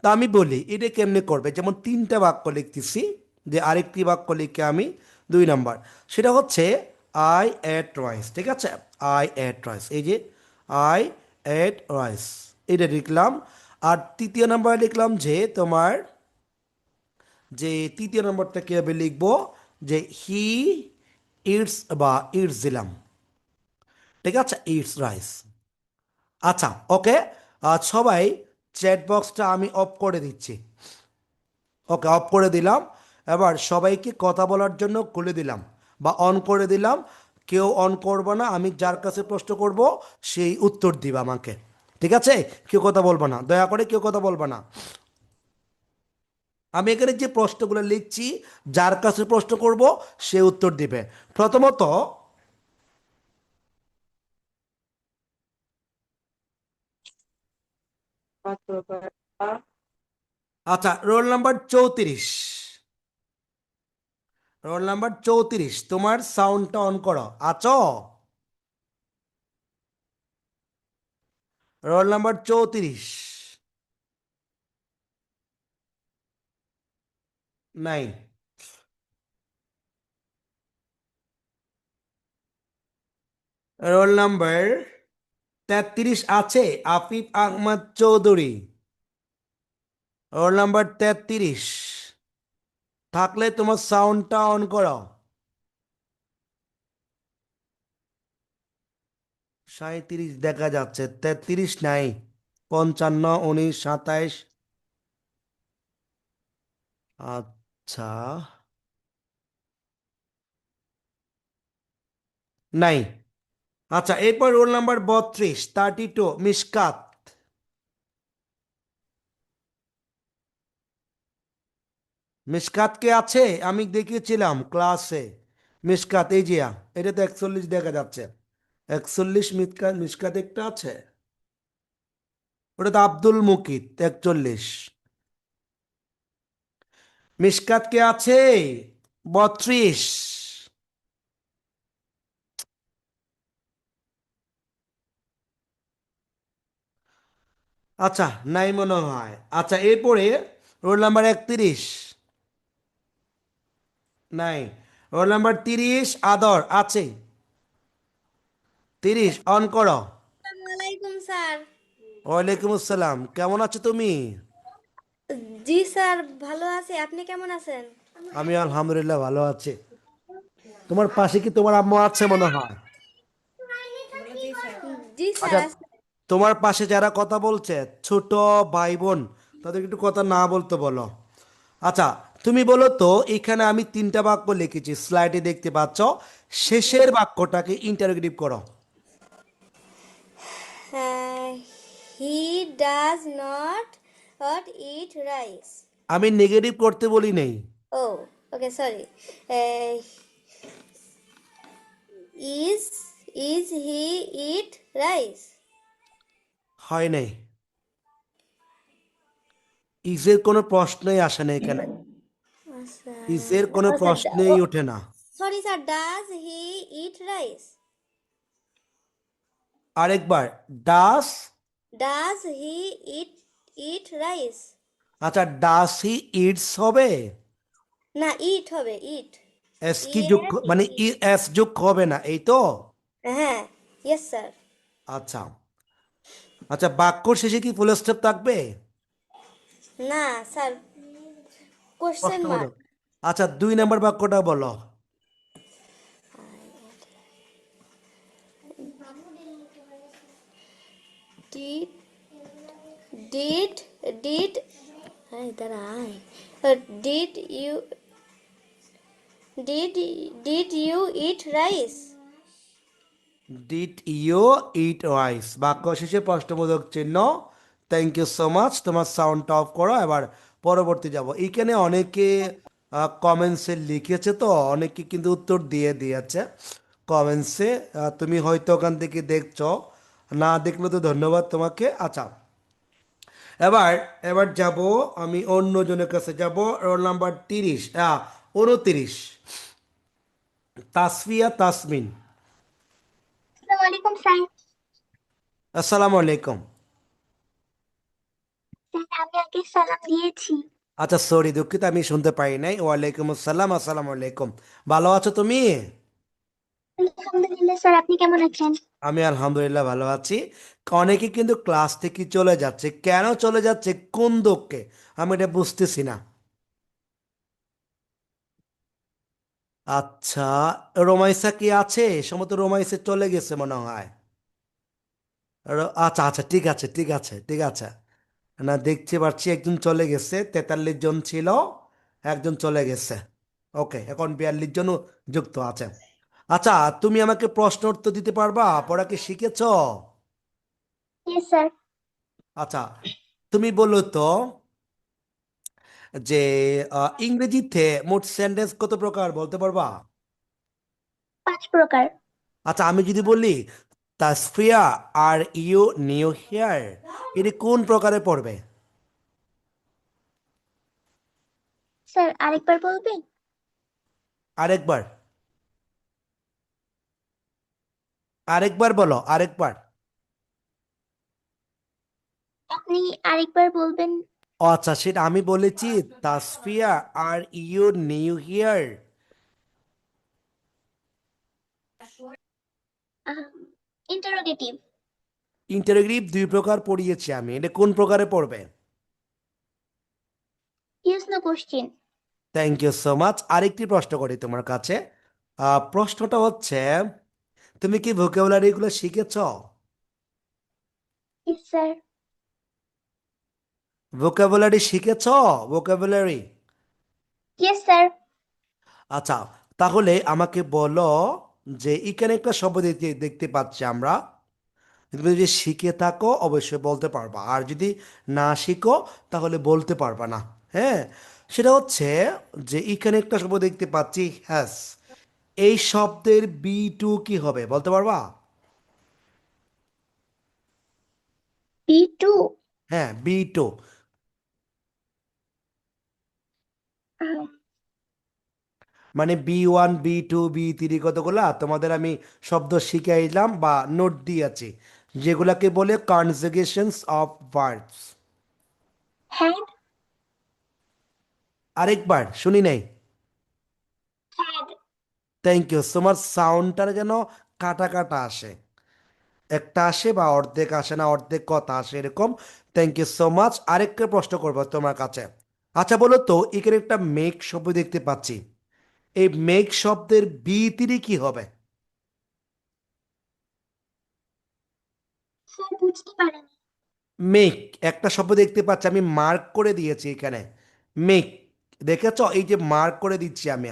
তা আমি বলি এটা কেমনে করবে, যেমন তিনটা বাক্য লিখতেছি, যে আরেকটি বাক্য লিখে আমি 2 নাম্বার, সেটা হচ্ছে আই এট রাইস। ঠিক আছে, আই এট রাইস, এই যে আই এট রাইস, এটা লিখলাম। আর তৃতীয় নাম্বার লিখলাম যে তোমার, যে তৃতীয় নম্বরটা কীভাবে লিখবো, যে হি ইটস বা ইটস দিলাম। ঠিক আছে, ইটস রাইস। আচ্ছা, ওকে, সবাই চ্যাট বক্সটা আমি অফ করে দিচ্ছি। ওকে, অফ করে দিলাম। এবার সবাইকে কথা বলার জন্য খুলে দিলাম বা অন করে দিলাম। কেউ অন করবো না, আমি যার কাছে প্রশ্ন করব সেই উত্তর দিবা আমাকে। ঠিক আছে, কেউ কথা বলবো না, দয়া করে কেউ কথা বলবো না। আমি এখানে যে প্রশ্নগুলো লিখছি, যার কাছে প্রশ্ন করব সে উত্তর দিবে। প্রথমত, আচ্ছা, রোল নাম্বার 34, রোল নাম্বার 34, তোমার সাউন্ডটা অন করো, আছো? রোল নাম্বার 34, নাই। রোল নাম্বার 33 আছে, আফিফ আহমদ চৌধুরী। রোল নাম্বার 33 থাকলে তোমার সাউন্ডটা অন করো। 37 দেখা যাচ্ছে, 33 নাই। 55, 19, 27। আচ্ছা, নাই। আচ্ছা, এরপর রোল নাম্বার 32, 32, মিশকাত। মিশকাত কে আছে? আমি দেখিয়েছিলাম ক্লাসে। মিশকাত, এই জিয়া, এটা তো 41 দেখা যাচ্ছে। 41 মিশকাত, মিশকাত একটা আছে, ওটা তো আব্দুল মুকিত 41। মিশকাত কে আছে? 32। আচ্ছা, নাই মনে হয়। আচ্ছা, এরপরে রোল নাম্বার 31, নাই। রোল নাম্বার 30, আদর আছে? 30 অন করো। আসসালামাইকুম স্যার। ওয়ালাইকুম আসসালাম, কেমন আছো তুমি? জি স্যার, ভালো আছি। আপনি কেমন আছেন? আমি আলহামদুলিল্লাহ ভালো আছি। তোমার পাশে কি তোমার আম্মু আছে মনে হয়? জি স্যার আচ্ছা, আছে। তোমার পাশে যারা কথা বলছে, ছোট ভাই বোন, তাদেরকে একটু কথা না বলতে বলো। আচ্ছা, তুমি বলো তো, এখানে আমি তিনটা বাক্য লিখেছি, স্লাইডে দেখতে পাচ্ছ। শেষের বাক্যটাকে ইন্টারোগেটিভ করো। He does not eat rice. আমি নেগেটিভ করতে বলি নেই। ও okay, sorry. Is is he eat rice? হয় নাই। ইজের কোনো প্রশ্নই আসে না এখানে। আচ্ছা, ইজের কোনো ও প্রশ্নই ওঠে না। Sorry sir, does he eat rice? আরেকবার। Does. Does he eat rice? আচ্ছা, ডাস হি ইটস হবে? না, ইট হবে, ইট। এস ই কি যোগ এস মানে ই। এস যোগ হবে না, এই তো? হ্যাঁ, ইয়েস স্যার। আচ্ছা। আচ্ছা, বাক্যর শেষে কি ফুল স্টপ থাকবে? না স্যার, কোশ্চেন প্রশ্নবোধক। মার্ক। আচ্ছা, 2 নম্বর বাক্যটা বলো। ডিড ডিড ডিড হ্যাঁ দাঁড়াই, did you did did you eat rice? Did you eat rice, বাক্য শেষে প্রশ্নবোধক চিহ্ন। Thank you so much. তোমার সাউন্ডটা অফ করো। এবার পরবর্তী যাব। এইখানে অনেকে কমেন্টসে লিখেছে, তো অনেকে কিন্তু উত্তর দিয়ে দিয়েছে কমেন্টসে। তুমি হয়তো ওখান থেকে দেখছো, না দেখলে তো ধন্যবাদ তোমাকে। আচ্ছা, এবার এবার যাব, আমি অন্যজনের কাছে যাব। Roll number 29, Tasfia Tasmin. আসসালামু আলাইকুম স্যার। আসসালামু আলাইকুম। স্যার আমি আগে সালাম দিয়েছি। আচ্ছা, সরি, দুঃখিত, আমি শুনতে পাই নাই। ওয়ালাইকুম আসসালাম, আসসালামু আলাইকুম। ভালো আছো তুমি? আলহামদুলিল্লাহ স্যার, আপনি কেমন আছেন? আমি আলহামদুলিল্লাহ ভালো আছি। অনেকে কিন্তু ক্লাস থেকে চলে যাচ্ছে, কেন চলে যাচ্ছে, কোন দুঃখে, আমি এটা বুঝতেছি না। আচ্ছা, রোমাইসা কি আছে? সম্ভবত রোমাইসে চলে গেছে মনে হয়। আচ্ছা আচ্ছা, ঠিক আছে, ঠিক আছে, ঠিক আছে। না, দেখতে পাচ্ছি একজন চলে গেছে। 43 জন ছিল, একজন চলে গেছে। ওকে, এখন 42 জন যুক্ত আছে। আচ্ছা, তুমি আমাকে প্রশ্ন উত্তর দিতে পারবা? পড়া কি শিখেছ? Yes sir. আচ্ছা, তুমি বলো তো যে ইংরেজিতে মোট সেন্টেন্স কত প্রকার, বলতে পারবা? 5 প্রকার। আচ্ছা, আমি যদি বলি Tasfia, are you new here, এটি কোন প্রকারে পড়বে? স্যার আরেকবার বলবেন? আরেকবার, আরেকবার বলো, আরেকবার। আপনি আরেকবার বলবেন? ও আচ্ছা, সেটা আমি বলেছি Tasfia, are you new here. Interrogative. Interrogative 2 প্রকার পড়িয়েছি আমি, এটা কোন প্রকারে পড়বে? Yes no question. Thank you so much. আরেকটি প্রশ্ন করি তোমার কাছে। প্রশ্নটা হচ্ছে, তুমি কি ভোকাবুলারি গুলো শিখেছ? Yes sir. ভোকাবুলারি শিখেছ? ভোকাবুলারি। Yes sir. আচ্ছা, তাহলে আমাকে বলো যে এখানে একটা শব্দ দেখতে দেখতে পাচ্ছি আমরা। তুমি যদি শিখে থাকো অবশ্যই বলতে পারবা, আর যদি না শিখো তাহলে বলতে পারবা না। হ্যাঁ, সেটা হচ্ছে যে এখানে একটা শব্দ দেখতে পাচ্ছি, হ্যাস। এই শব্দের বি টু কি হবে, বলতে পারবা? B2। হ্যাঁ, বি টু। মানে বি 1, বি 2, বি 3, কতগুলা তোমাদের আমি শব্দ শিখাইলাম বা নোট দিয়েছি, যেগুলাকে বলে কনজুগেশনস অফ ভার্বস। হ্যাড। আরেকবার শুনি নাই। হ্যাড। Thank you. তোমার সাউন্ডটা যেন কাটা কাটা আসে, একটা আসে বা অর্ধেক আসে না, অর্ধেক কথা আসে এরকম। Thank you so much. আরেকটা প্রশ্ন করবো তোমার কাছে। আচ্ছা, বলো তো, এখানে একটা মেক শব্দ দেখতে পাচ্ছি, এই মেক শব্দের বি 3 কি হবে? স্যার বুঝতে পারেনি। মেক, একটা শব্দ দেখতে পাচ্ছি, আমি মার্ক করে দিয়েছি এখানে, মেক। দেখেছ, এই যে মার্ক করে দিচ্ছি আমি,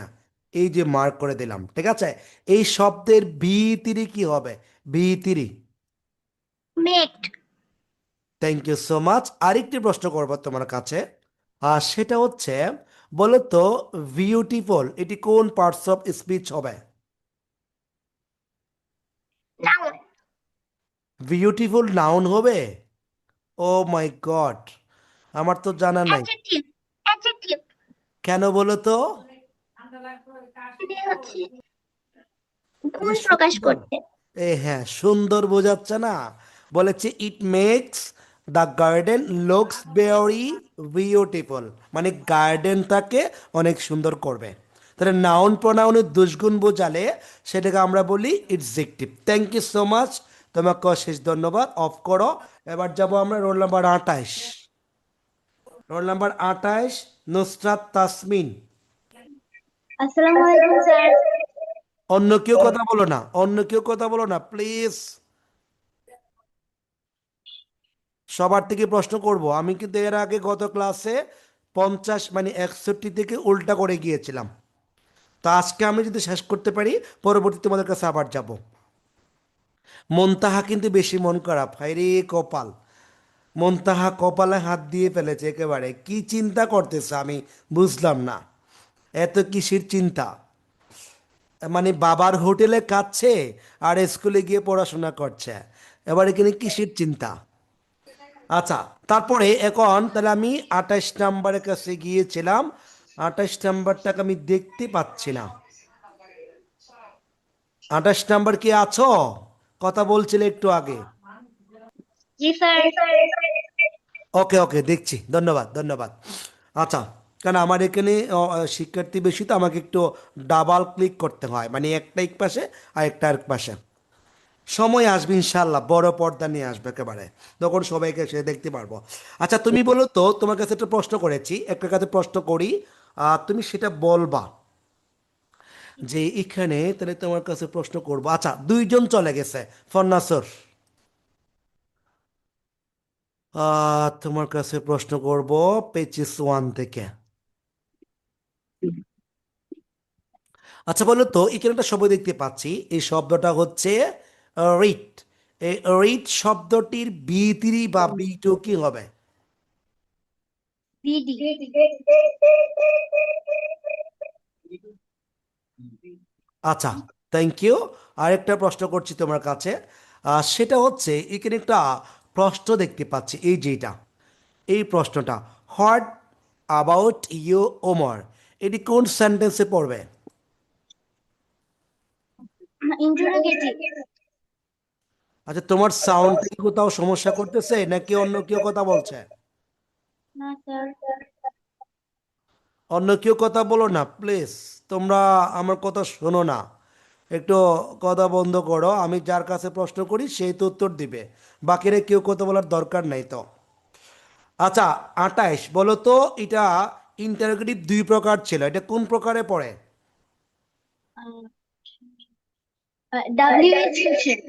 এই যে মার্ক করে দিলাম, ঠিক আছে। এই শব্দের ভিতরি কি হবে? ভিতরি। Mate. Thank you so much. আরেকটি প্রশ্ন করবো তোমার কাছে, আর সেটা হচ্ছে, বলো তো বিউটিফুল এটি কোন পার্টস অফ স্পিচ হবে? Noun. বিউটিফুল নাউন হবে? ও মাই গড, আমার তো জানা নাই। Adjective. Adjective. কেন বলো তো? মানে হচ্ছে এই যে গুণ প্রকাশ সুন্দর, করতে। হ্যাঁ, সুন্দর বোঝাচ্ছে না? বলেছে it makes the garden looks very beautiful, মানে গার্ডেনটাকে অনেক সুন্দর করবে। তাহলে নাউন প্রোনাউনের দুষ্গুণ বোঝালে সেটাকে আমরা বলি adjective. Thank you so much, তোমাকে অশেষ ধন্যবাদ। অফ করো। এবার যাব আমরা roll number 28। Roll number 28, Nusrat Tasmin. আসসালামু আলাইকুম স্যার। অন্য কেউ কথা বলো না, অন্য কেউ কথা বলো না প্লিজ। সবার থেকে প্রশ্ন করব আমি, কিন্তু এর আগে গত ক্লাসে 50 মানে 61 থেকে উল্টা করে গিয়েছিলাম। তো আজকে আমি যদি শেষ করতে পারি, পরবর্তী তোমাদের কাছে আবার যাব। মন্তাহা কিন্তু বেশি মন খারাপ, হায় রে কপাল। মন্তাহা কপালে হাত দিয়ে ফেলেছে একেবারে, কি চিন্তা করতেছে আমি বুঝলাম না। এত কিসের চিন্তা? মানে বাবার হোটেলে কাচ্ছে আর স্কুলে গিয়ে পড়াশোনা করছে, এবার এখানে কিসের চিন্তা? আচ্ছা, তারপরে এখন তাহলে আমি 28 নাম্বারের কাছে গিয়েছিলাম। 28 নাম্বারটাকে আমি দেখতে পাচ্ছি না। 28 নাম্বার কি আছো? কথা বলছিলে একটু আগে। জি স্যার। ওকে ওকে, দেখছি, ধন্যবাদ ধন্যবাদ। আচ্ছা, কারণ আমার এখানে শিক্ষার্থী বেশি, তো আমাকে একটু ডাবল ক্লিক করতে হয়, মানে একটা এক পাশে আর একটা আরেক পাশে। সময় আসবে ইনশাল্লাহ, বড় পর্দা নিয়ে আসবে একেবারে, তখন সবাইকে সে দেখতে পারবো। আচ্ছা, তুমি বলো তো, তোমার কাছে একটা প্রশ্ন করেছি, একটা কাছে প্রশ্ন করি, তুমি সেটা বলবা যে এখানে, তাহলে তোমার কাছে প্রশ্ন করবো। আচ্ছা, দুইজন চলে গেছে, ফন্নাসর। তোমার কাছে প্রশ্ন করব পেচিস 1 থেকে। আচ্ছা, বলো তো এখানে একটা শব্দ দেখতে পাচ্ছি, এই শব্দটা হচ্ছে রিট। এই রিট শব্দটির বি3 বা বি2 কি হবে? বিডি। আচ্ছা, থ্যাংক ইউ। আরেকটা প্রশ্ন করছি তোমার কাছে, সেটা হচ্ছে এখানে একটা প্রশ্ন দেখতে পাচ্ছি, এই যেটা, এই প্রশ্নটা, হোয়াট অ্যাবাউট ইউ ওমর, এটি কোন সেন্টেন্সে পড়বে? ইন্টারোগেটিভ। আচ্ছা, তোমার সাউন্ড কি কোথাও সমস্যা করতেছে নাকি অন্য কেউ কথা বলছে? না স্যার। অন্য কেউ কথা বলো না প্লিজ, তোমরা আমার কথা শোনো না, একটু কথা বন্ধ করো। আমি যার কাছে প্রশ্ন করি সেই তো উত্তর দিবে, বাকিরা কেউ কথা বলার দরকার নাই তো। আচ্ছা, 28 বলো তো, এটা ইন্টারোগেটিভ দুই প্রকার ছিল, এটা কোন প্রকারে পড়ে? WH section.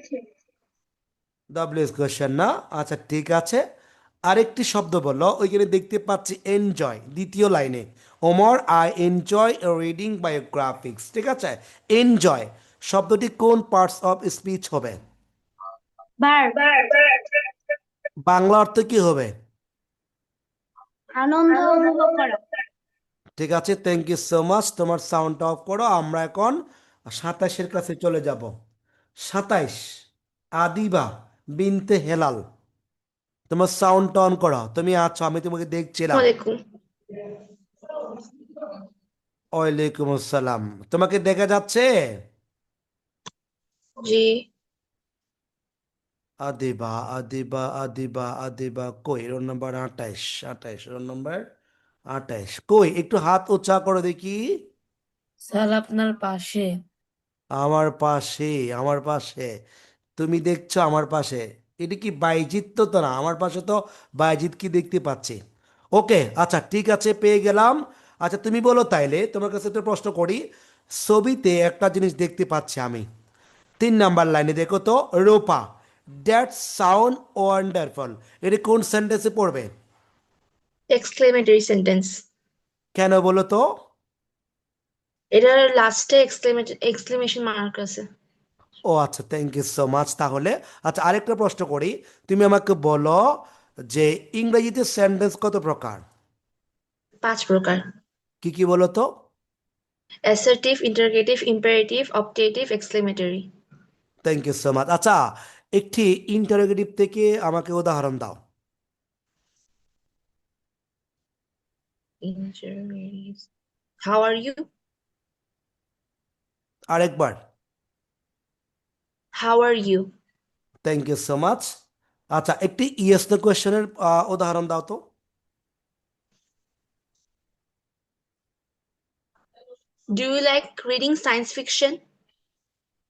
ডব্লিউএস কোয়েশ্চেন না? আচ্ছা, ঠিক আছে। আরেকটি শব্দ বললো, ওইখানে দেখতে পাচ্ছি এনজয়, দ্বিতীয় লাইনে, ওমর আই এনজয় রিডিং বায়োগ্রাফিক্স, ঠিক আছে। এনজয় শব্দটি কোন পার্টস অফ স্পিচ হবে? ভার্ব। বাংলা অর্থ কি হবে? আনন্দ উপভোগ করা। ঠিক আছে, থ্যাংক ইউ সো মাচ। তোমার সাউন্ড অফ করো, আমরা এখন 27-এর কাছে চলে যাব। 27, আদিবা বিনতে হেলাল। তোমার সাউন্ড অন করো, তুমি আছো, আমি তোমাকে দেখছিলাম। ওয়ালাইকুম। ওয়ালাইকুম আসসালাম, তোমাকে দেখা যাচ্ছে? জি। আদিবা আদিবা আদিবা আদিবা কই? রোল নাম্বার 28, 28, রোল নাম্বার 28 কই? একটু হাত উঁচা করো দেখি। স্যার আপনার পাশে। আমার পাশে, আমার পাশে, তুমি দেখছো আমার পাশে? এটা কি বাইজিৎ? তো না, আমার পাশে তো বাইজিৎ কি দেখতে পাচ্ছি। ওকে, আচ্ছা ঠিক আছে, পেয়ে গেলাম। আচ্ছা, তুমি বলো তাইলে, তোমার কাছে একটা প্রশ্ন করি। ছবিতে একটা জিনিস দেখতে পাচ্ছি আমি, 3 নাম্বার লাইনে দেখো তো, রূপা। দ্যাট সাউন্ড ওয়ান্ডারফুল, এটি কোন সেন্টেন্সে পড়বে? Exclamatory sentence. কেন বলো তো? এটার লাস্টে এক্সক্লেমেশন মার্ক আছে। ও আচ্ছা, থ্যাংক ইউ সো মাচ। তাহলে আচ্ছা, আরেকটা প্রশ্ন করি, তুমি আমাকে বলো যে ইংরেজিতে সেন্টেন্স কত প্রকার? 5 প্রকার। কি কি বলো তো? Assertive, interrogative, imperative, optative, exclamatory. Thank you so much. আচ্ছা, একটি ইন্টারোগেটিভ থেকে আমাকে উদাহরণ দাও। How are you? আরেকবার। How are you? Thank you so much. আচ্ছা, একটি ইয়েস নো কোয়েশ্চেনের উদাহরণ দাও তো। Do you like reading science fiction?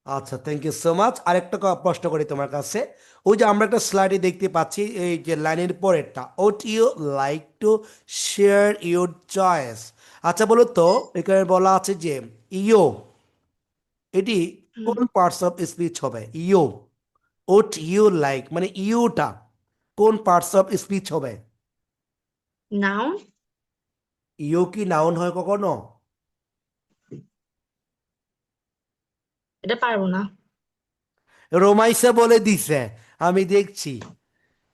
আচ্ছা, থ্যাংক ইউ সো মাচ। আরেকটা প্রশ্ন করি তোমার কাছে। ওই যে আমরা একটা স্লাইডে দেখতে পাচ্ছি, এই যে লাইনের পরেরটা, would you like to share your choice. আচ্ছা বলো তো, এখানে বলা আছে যে ইউ, এটি কোন পার্টস অফ স্পিচ হবে? ইউ, ওট ইউ লাইক মানে ইউটা কোন পার্টস অফ স্পিচ হবে? নাউন। ইউ কি নাউন হয় কখনো? এটা পারবো না। রোমাইসা বলে দিছে, আমি দেখছি,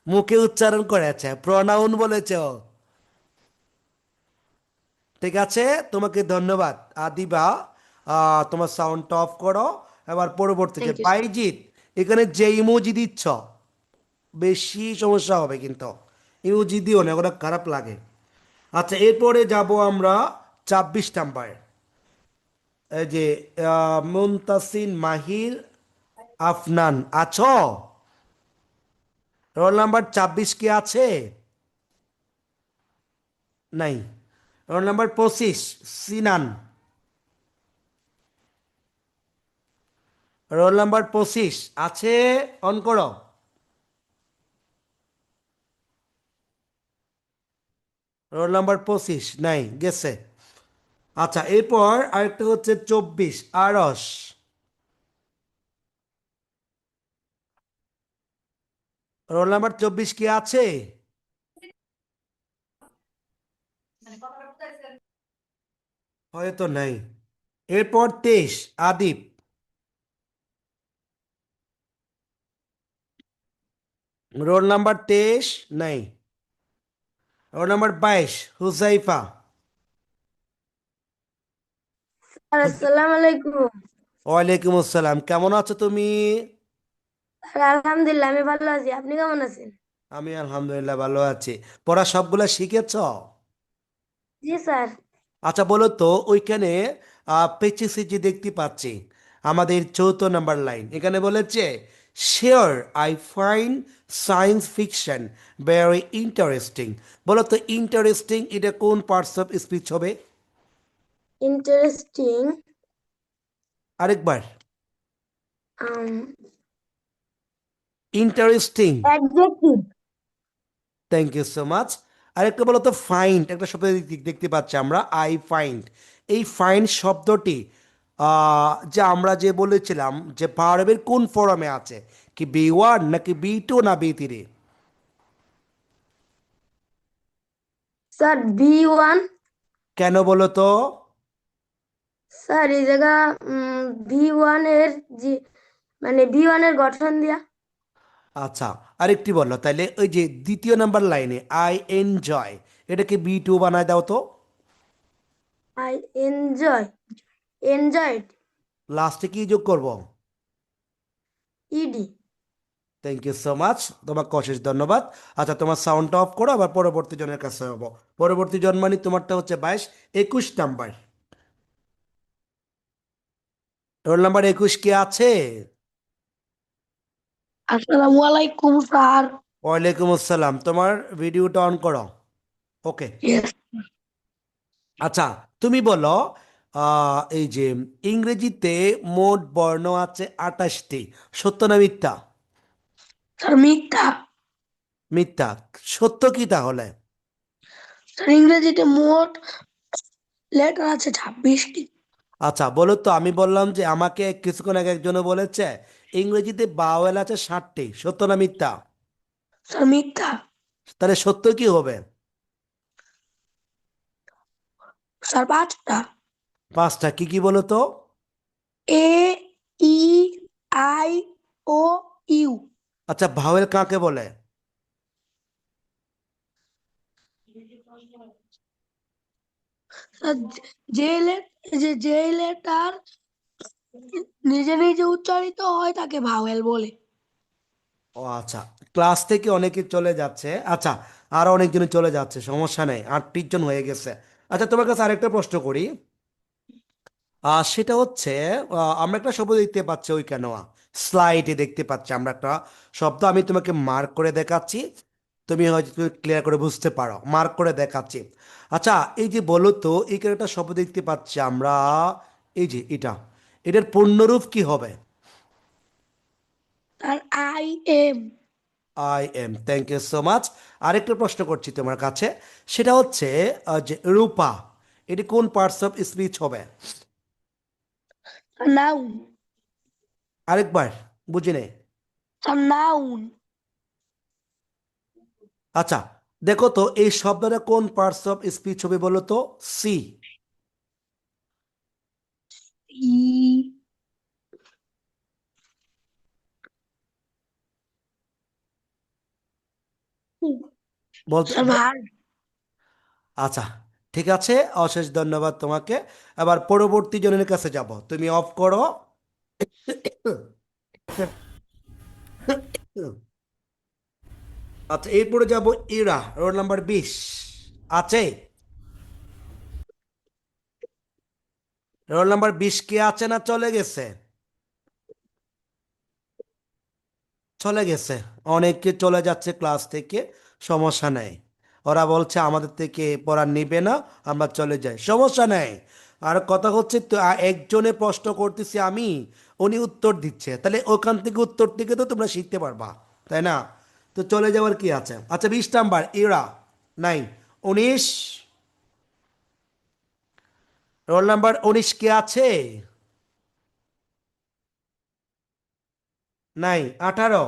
মুখে উচ্চারণ করেছে, প্রনাউন বলেছে ও। ঠিক আছে, তোমাকে ধন্যবাদ আদিবা। তোমার সাউন্ড অফ করো। এবার পরবর্তী যে থ্যাংক ইউ। বাইজিৎ, এখানে যে ইমোজি দিচ্ছ বেশি সমস্যা হবে কিন্তু, ইমোজি দিও না, ওটা খারাপ লাগে। আচ্ছা, এরপরে যাব আমরা 26 নাম্বার। এই যে মুনতাসিন মাহির আফনান আছো? রোল নাম্বার 26 কি আছে? নাই। রোল নাম্বার 25 সিনান। রোল নাম্বার 25 আছে? অন করো। রোল নাম্বার 25 নাই, গেছে। আচ্ছা, এরপর আরেকটা হচ্ছে 24 আরস। রোল নাম্বার 24 কি আছে? হয়তো নাই। এরপর 23 আদিপ। রোল নাম্বার 23 নাই। Roll number 22 Huzaifa. স্যার আসসালামু আলাইকুম। ওয়ালাইকুম আসসালাম, কেমন আছো তুমি? স্যার আলহামদুলিল্লাহ আমি ভালো আছি, আপনি কেমন আছেন? আমি আলহামদুলিল্লাহ ভালো আছি। পড়া সবগুলা শিখেছ? জি স্যার। আচ্ছা বলো তো, ওইখানে পেচিসি যে দেখতে পাচ্ছি, আমাদের 4 নাম্বার লাইন, এখানে বলেছে sure I find science fiction very interesting. বলো তো ইন্টারেস্টিং এটা কোন পার্টস অফ স্পিচ হবে? ইন্টারেস্টিং। আরেকবার। Interesting. Adjective. Thank you so much. আরেকটা বলো তো ফাইন্ড, একটা শব্দ দেখতে পাচ্ছি আমরা, আই ফাইন্ড। এই ফাইন্ড শব্দটি যে আমরা যে বলেছিলাম যে ভার্বের কোন ফর্মে আছে, কি বি ওয়ান নাকি বি টু না বি থ্রি? Sir B1। কেন বলো তো? স্যার এই জায়গা V1 এর জি মানে B1 এর গঠন দিয়া। আচ্ছা, আরেকটি বলো তাহলে, ওই যে দ্বিতীয় নাম্বার লাইনে আই এনজয়, এটাকে বি টু বানায় দাও তো। আই এনজয়েড লাস্টে কি যোগ করবো? ED. Thank you so much, তোমাকে অশেষ ধন্যবাদ। আচ্ছা, তোমার সাউন্ডটা অফ করো, আবার পরবর্তী জনের কাছে হবো। পরবর্তী জন মানে তোমারটা হচ্ছে 22 21 নাম্বার। রোল নাম্বার 21 কি আছে? আসসালামু আলাইকুম স্যার। ওয়ালাইকুম আসসালাম, তোমার ভিডিওটা অন করো। ওকে। ইয়েস আচ্ছা, তুমি বলো এই যে ইংরেজিতে মোট বর্ণ আছে 28টি, সত্য না মিথ্যা? স্যার, মিথ্যা। মিথ্যা। সত্য কি তাহলে? স্যার, ইংরেজিতে মোট লেটার আছে 26টি। আচ্ছা বলো তো, আমি বললাম যে আমাকে কিছুক্ষণ আগে একজনে বলেছে ইংরেজিতে বাওয়েল আছে 60টি, সত্য না মিথ্যা? স্যার মিথ্যা। তাহলে সত্য কি হবে? স্যার 5টা। 5টা কি কি বলো তো? এ, ই, আই, ও, ইউ। আচ্ছা, ভাওয়েল কাকে বলে? স্যার যে লেটার নিজে নিজে উচ্চারিত হয় তাকে ভাওয়েল বলে। ও আচ্ছা, ক্লাস থেকে অনেকে চলে যাচ্ছে। আচ্ছা, আরো অনেকজন চলে যাচ্ছে, সমস্যা নেই, 38 জন হয়ে গেছে। আচ্ছা, তোমার কাছে আরেকটা প্রশ্ন করি। সেটা হচ্ছে, আমরা একটা শব্দ দেখতে পাচ্ছি ওই কেন স্লাইডে দেখতে পাচ্ছি আমরা একটা শব্দ, আমি তোমাকে মার্ক করে দেখাচ্ছি, তুমি হয়তো ক্লিয়ার করে বুঝতে পারো, মার্ক করে দেখাচ্ছি। আচ্ছা, এই যে বলো তো, এখানে একটা শব্দ দেখতে পাচ্ছি আমরা, এই যে এটার পূর্ণরূপ কি হবে? Sir I am. I am, thank you so much. আরেকটা প্রশ্ন করছি তোমার কাছে, সেটা হচ্ছে যে রূপা, এটি কোন পার্টস অফ স্পিচ হবে? Sir noun. আরেকবার বুঝি নেই। Sir noun. আচ্ছা, দেখো তো এই শব্দটা কোন পার্টস অফ স্পিচ হবে বলো তো? সি। ই। বলতে স্যার ভার্ব। আচ্ছা, ঠিক আছে, অশেষ ধন্যবাদ তোমাকে। এবার পরবর্তী জনের কাছে যাব, তুমি অফ করো। আচ্ছা, এরপরে যাব ইরা, রোল নাম্বার 20 আছে? রোল নাম্বার 20 কে আছে না চলে গেছে? চলে গেছে, অনেকে চলে যাচ্ছে ক্লাস থেকে, সমস্যা নেই। ওরা বলছে আমাদের থেকে পড়া নিবে না, আমরা চলে যাই, সমস্যা নেই। আর কথা হচ্ছে তো, একজনে প্রশ্ন করতেছি আমি, উনি উত্তর দিচ্ছে, তাহলে ওখান থেকে উত্তর থেকে তো তোমরা শিখতে পারবা, তাই না? তো চলে যাওয়ার কি আছে? আচ্ছা, 20 নাম্বার ইরা, নাই 19, রোল নাম্বার 19 কে আছে? নাই 18।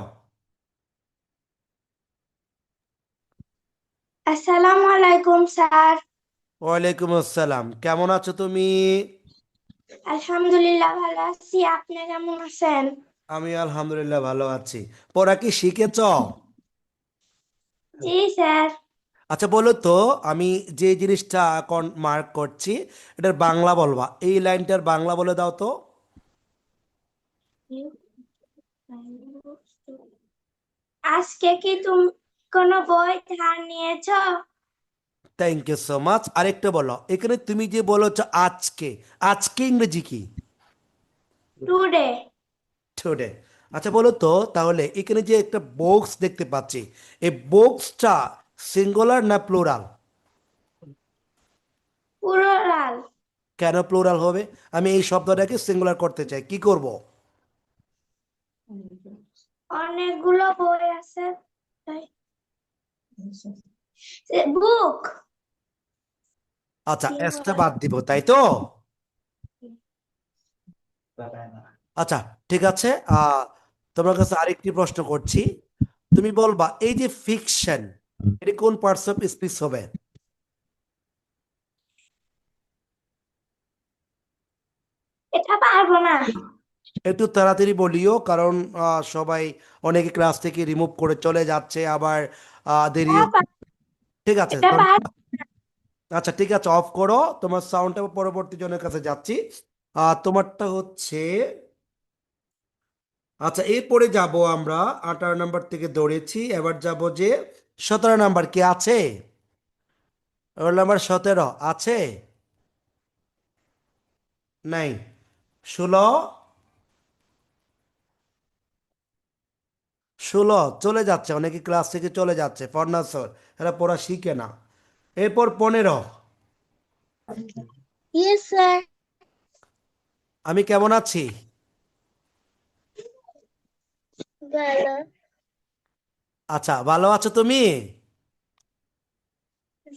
আসসালামু আলাইকুম স্যার। ওয়ালাইকুম আসসালাম, কেমন আছো তুমি? আলহামদুলিল্লাহ ভালো আছি, আপনি কেমন আছেন? আমি আলহামদুলিল্লাহ ভালো আছি। পড়া কি শিখেছ? জি স্যার। আচ্ছা, বলো তো, আমি যে জিনিসটা এখন মার্ক করছি, এটার বাংলা বলবা, এই লাইনটার বাংলা বলে দাও তো। আজকে কি তুমি কোনো বই ধার নিয়েছো? Thank you so much. আরেকটা বলো, এখানে তুমি যে বলেছ আজকে, আজকে ইংরেজি কি? টুডে। টুডে। আচ্ছা, বলো তো তাহলে, এখানে যে একটা বক্স দেখতে পাচ্ছি, এই বক্সটা সিঙ্গুলার না প্লুরাল? প্লুরাল। কেন প্লুরাল হবে? আমি এই শব্দটাকে সিঙ্গুলার করতে চাই, কি করব? অনেকগুলো বই আছে তাই। বুক। আচ্ছা, এসটা বাদ দিব, তাই তো? আচ্ছা, ঠিক আছে। তোমার কাছে আরেকটি প্রশ্ন করছি, তুমি বলবা এই যে ফিকশন, এটি কোন পার্টস অফ স্পিচ হবে? এটা পারবো না। একটু তাড়াতাড়ি বলিও, কারণ সবাই, অনেকে ক্লাস থেকে রিমুভ করে চলে যাচ্ছে, আবার দেরি। এটা ঠিক আছে, এটা পার। আচ্ছা ঠিক আছে, অফ করো তোমার সাউন্ডটা, পরবর্তী জনের কাছে যাচ্ছি। তোমারটা হচ্ছে, আচ্ছা এরপরে যাব আমরা, 18 নাম্বার থেকে দৌড়েছি, এবার যাব যে 17 নাম্বার, কি আছে? রোল নাম্বার 17 আছে? নাই 16, 16 চলে যাচ্ছে, অনেকে ক্লাস থেকে চলে যাচ্ছে, ফরনাসর, এরা পড়া শিখে না। এরপর 15, ইয়েস স্যার। আমি কেমন আছি? ভালো। আচ্ছা, ভালো আছো তুমি?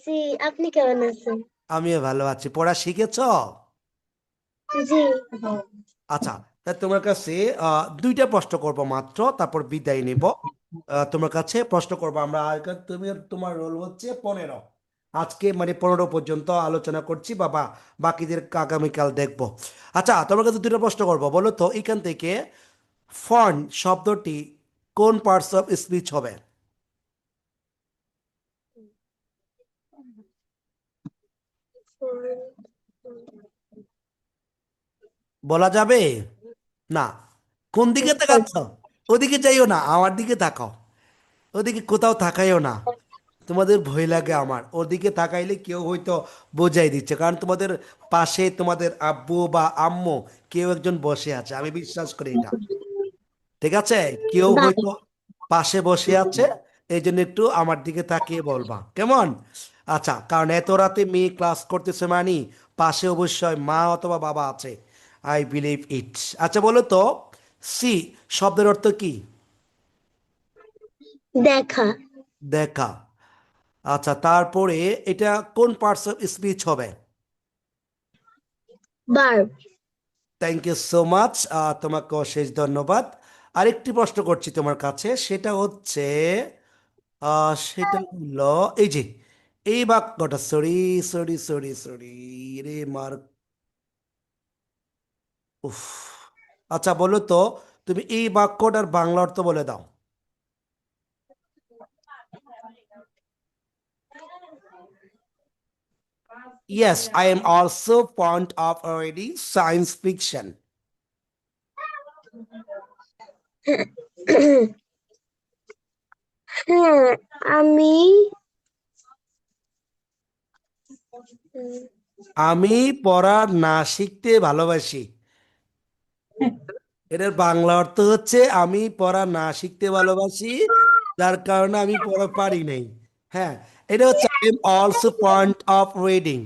জি, আপনি কেমন আছেন? আমিও ভালো আছি, পড়া শিখেছ? জি। আচ্ছা, তাই তোমার কাছে দুইটা প্রশ্ন করব মাত্র, তারপর বিদায় নিব। তোমার কাছে প্রশ্ন করবো আমরা। তুমি, তোমার রোল হচ্ছে 15। আজকে মানে 15 পর্যন্ত আলোচনা করছি, বাবা বাকিদের আগামীকাল দেখবো। আচ্ছা, তোমার কাছে দুটো প্রশ্ন করবো। বলো তো এখান থেকে ফন শব্দটি কোন পার্টস অফ স্পিচ হবে? বলা যাবে না? কোন দিকে তাকাচ্ছ? ওদিকে যাইও না, আমার দিকে তাকাও। ওদিকে কোথাও তাকাইও না, তোমাদের ভয় লাগে আমার। ওদিকে তাকাইলে কেউ হয়তো বোঝাই দিচ্ছে, কারণ তোমাদের পাশে তোমাদের আব্বু বা আম্মু কেউ একজন বসে আছে, আমি বিশ্বাস করি এটা। ঠিক আছে? কেউ হয়তো পাশে বসে আছে, এই জন্য একটু আমার দিকে তাকিয়ে বলবা, কেমন? আচ্ছা, কারণ এত রাতে মেয়ে ক্লাস করতেছে মানে পাশে অবশ্যই মা অথবা বাবা আছে, আই বিলিভ ইট। আচ্ছা বলো তো, সি শব্দের অর্থ কি? দেখা। দেখা। আচ্ছা, তারপরে এটা কোন পার্টস অফ স্পিচ হবে? Verb. Thank you so much, তোমাকে অশেষ ধন্যবাদ। আরেকটি প্রশ্ন করছি তোমার কাছে, সেটা হচ্ছে সেটা হলো এই যে এই বাক্যটা, সরি সরি সরি সরি, রে মার, উফ। আচ্ছা বলো তো, তুমি এই বাক্যটার বাংলা অর্থ বলে দাও। Yes, I am also fond of reading science fiction. হ্যাঁ, আমি আমি পড়া না শিখতে ভালোবাসি। এটার বাংলা অর্থ হচ্ছে আমি পড়া না শিখতে ভালোবাসি, যার কারণে আমি পড়া পারি নাই। হ্যাঁ, এটা হচ্ছে I am also fond of reading.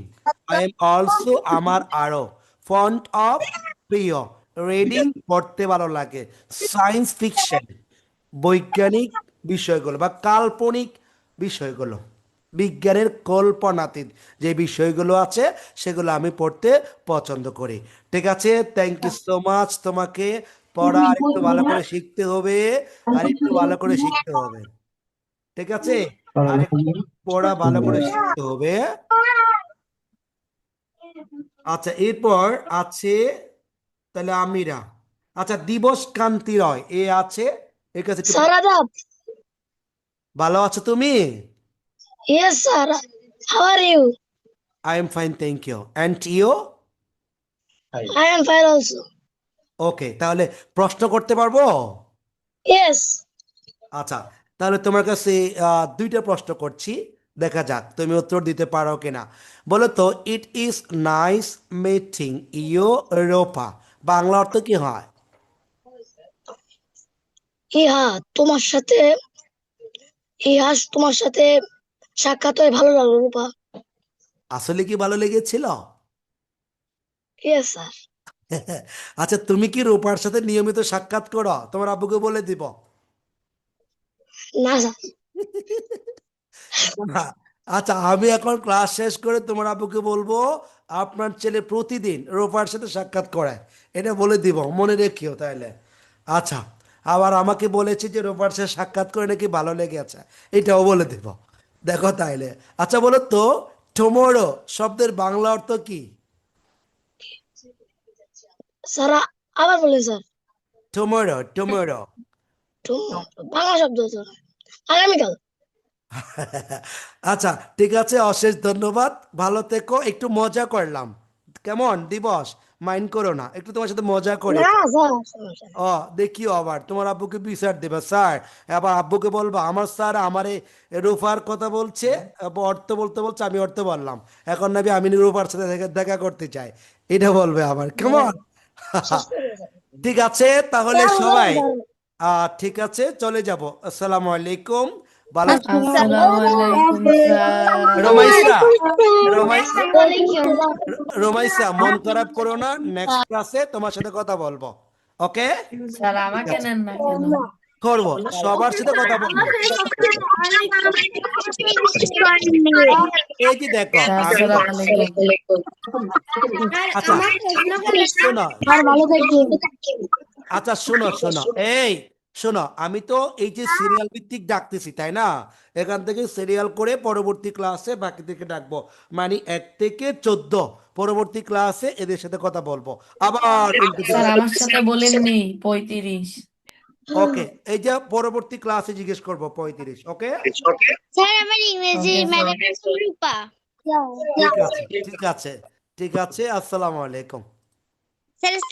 I am also আমার আরো, ফন্ড অফ প্রিয়, রিডিং পড়তে ভালো লাগে, সায়েন্স ফিকশন বৈজ্ঞানিক বিষয়গুলো বা কাল্পনিক বিষয়গুলো, বিজ্ঞানের কল্পনাতীত যে বিষয়গুলো আছে সেগুলো আমি পড়তে পছন্দ করি। ঠিক আছে, থ্যাংক ইউ সো মাচ। তোমাকে পড়া আর একটু ভালো করে শিখতে হবে, আর একটু ভালো করে শিখতে হবে। ঠিক আছে, আর একটু পড়া ভালো করে শিখতে হবে। আচ্ছা, এরপর আছে তাহলে আমিরা। আচ্ছা, দিবস কান্তি রয় এ আছে, এর কাছে একটু Saradab. ভালো আছো তুমি? Yes, sir. How are you? I am fine, thank you. And you? I am fine also. Okay, তাহলে প্রশ্ন করতে পারবো? Yes. আচ্ছা, তাহলে তোমার কাছে দুইটা প্রশ্ন করছি, দেখা যাক তুমি উত্তর দিতে পারো কিনা। বলো তো, it is nice meeting you Rupa, Bangla অর্থ কি হয়? ইহা তোমার সাথে ইহা তোমার সাথে সাক্ষাৎ হয়ে ভালো লাগলো রূপা। আসলে কি ভালো লেগেছিল? Yes, sir. আচ্ছা, তুমি কি রূপার সাথে নিয়মিত সাক্ষাৎ করো? তোমার আব্বুকে বলে দিব। না স্যার। না। আচ্ছা, আমি এখন ক্লাস শেষ করে তোমার আব্বুকে বলবো আপনার ছেলে প্রতিদিন রূপার সাথে সাক্ষাৎ করায়, এটা বলে দিব, মনে রেখিও তাহলে। আচ্ছা, আবার আমাকে বলেছে যে রূপার সাথে সাক্ষাৎ করে নাকি ভালো লেগেছে, এটাও বলে দিব। দেখো তাইলে। আচ্ছা বলো তো, টুমোরো শব্দের বাংলা অর্থ কি? স্যার আবার বলেন স্যার। Tomorrow, tomorrow. বাংলা শব্দ স্যার, আগামীকাল। আচ্ছা, ঠিক আছে, অশেষ ধন্যবাদ, ভালো থেকো। একটু মজা করলাম, কেমন দিবস? মাইন্ড করো না, একটু তোমার সাথে মজা করে। না স্যার। ও দেখিও, আবার তোমার আব্বুকে বিচার দেবে স্যার, আবার আব্বুকে বলবা আমার স্যার আমারে রূপার কথা বলছে, অর্থ বলতে বলছে, আমি অর্থ বললাম, এখন নাকি আমি রূপার সাথে দেখা করতে চাই, এটা বলবে আবার, কেমন? ঠিক আছে, তাহলে সবাই ঠিক আছে, চলে যাব। আসসালামু আলাইকুম, ভালো আসসালামু আলাইকুম স্যার। রমাইসা, রমাইসা, রমাইসা মন খারাপ করো না, নেক্সট ক্লাসে তোমার সাথে কথা বলবো। ওকে, স্যার আমাকে নেন না কেন? করবো, সবার সাথে কথা বলবো। অনেক এই যে দেখো আমি আসসালামু আলাইকুম। আচ্ছা শোনো স্যার ভালো থাকবেন। আচ্ছা শোনো শোনো এই শোনো আমি তো এই যে সিরিয়াল ভিত্তিক ডাকতেছি তাই না, এখান থেকে সিরিয়াল করে পরবর্তী ক্লাসে বাকি থেকে ডাকবো, মানে 1 থেকে 14 পরবর্তী ক্লাসে এদের সাথে কথা বলবো আবার স্যার আমার সাথে বলেননি 35। ওকে এই যে পরবর্তী ক্লাসে জিজ্ঞেস করবো 35 ওকে স্যার আমার ইংরেজি Okay, sir. ম্যাডামের নাম রূপা ঠিক আছে ঠিক আছে ঠিক আছে আসসালামু আলাইকুম স্যার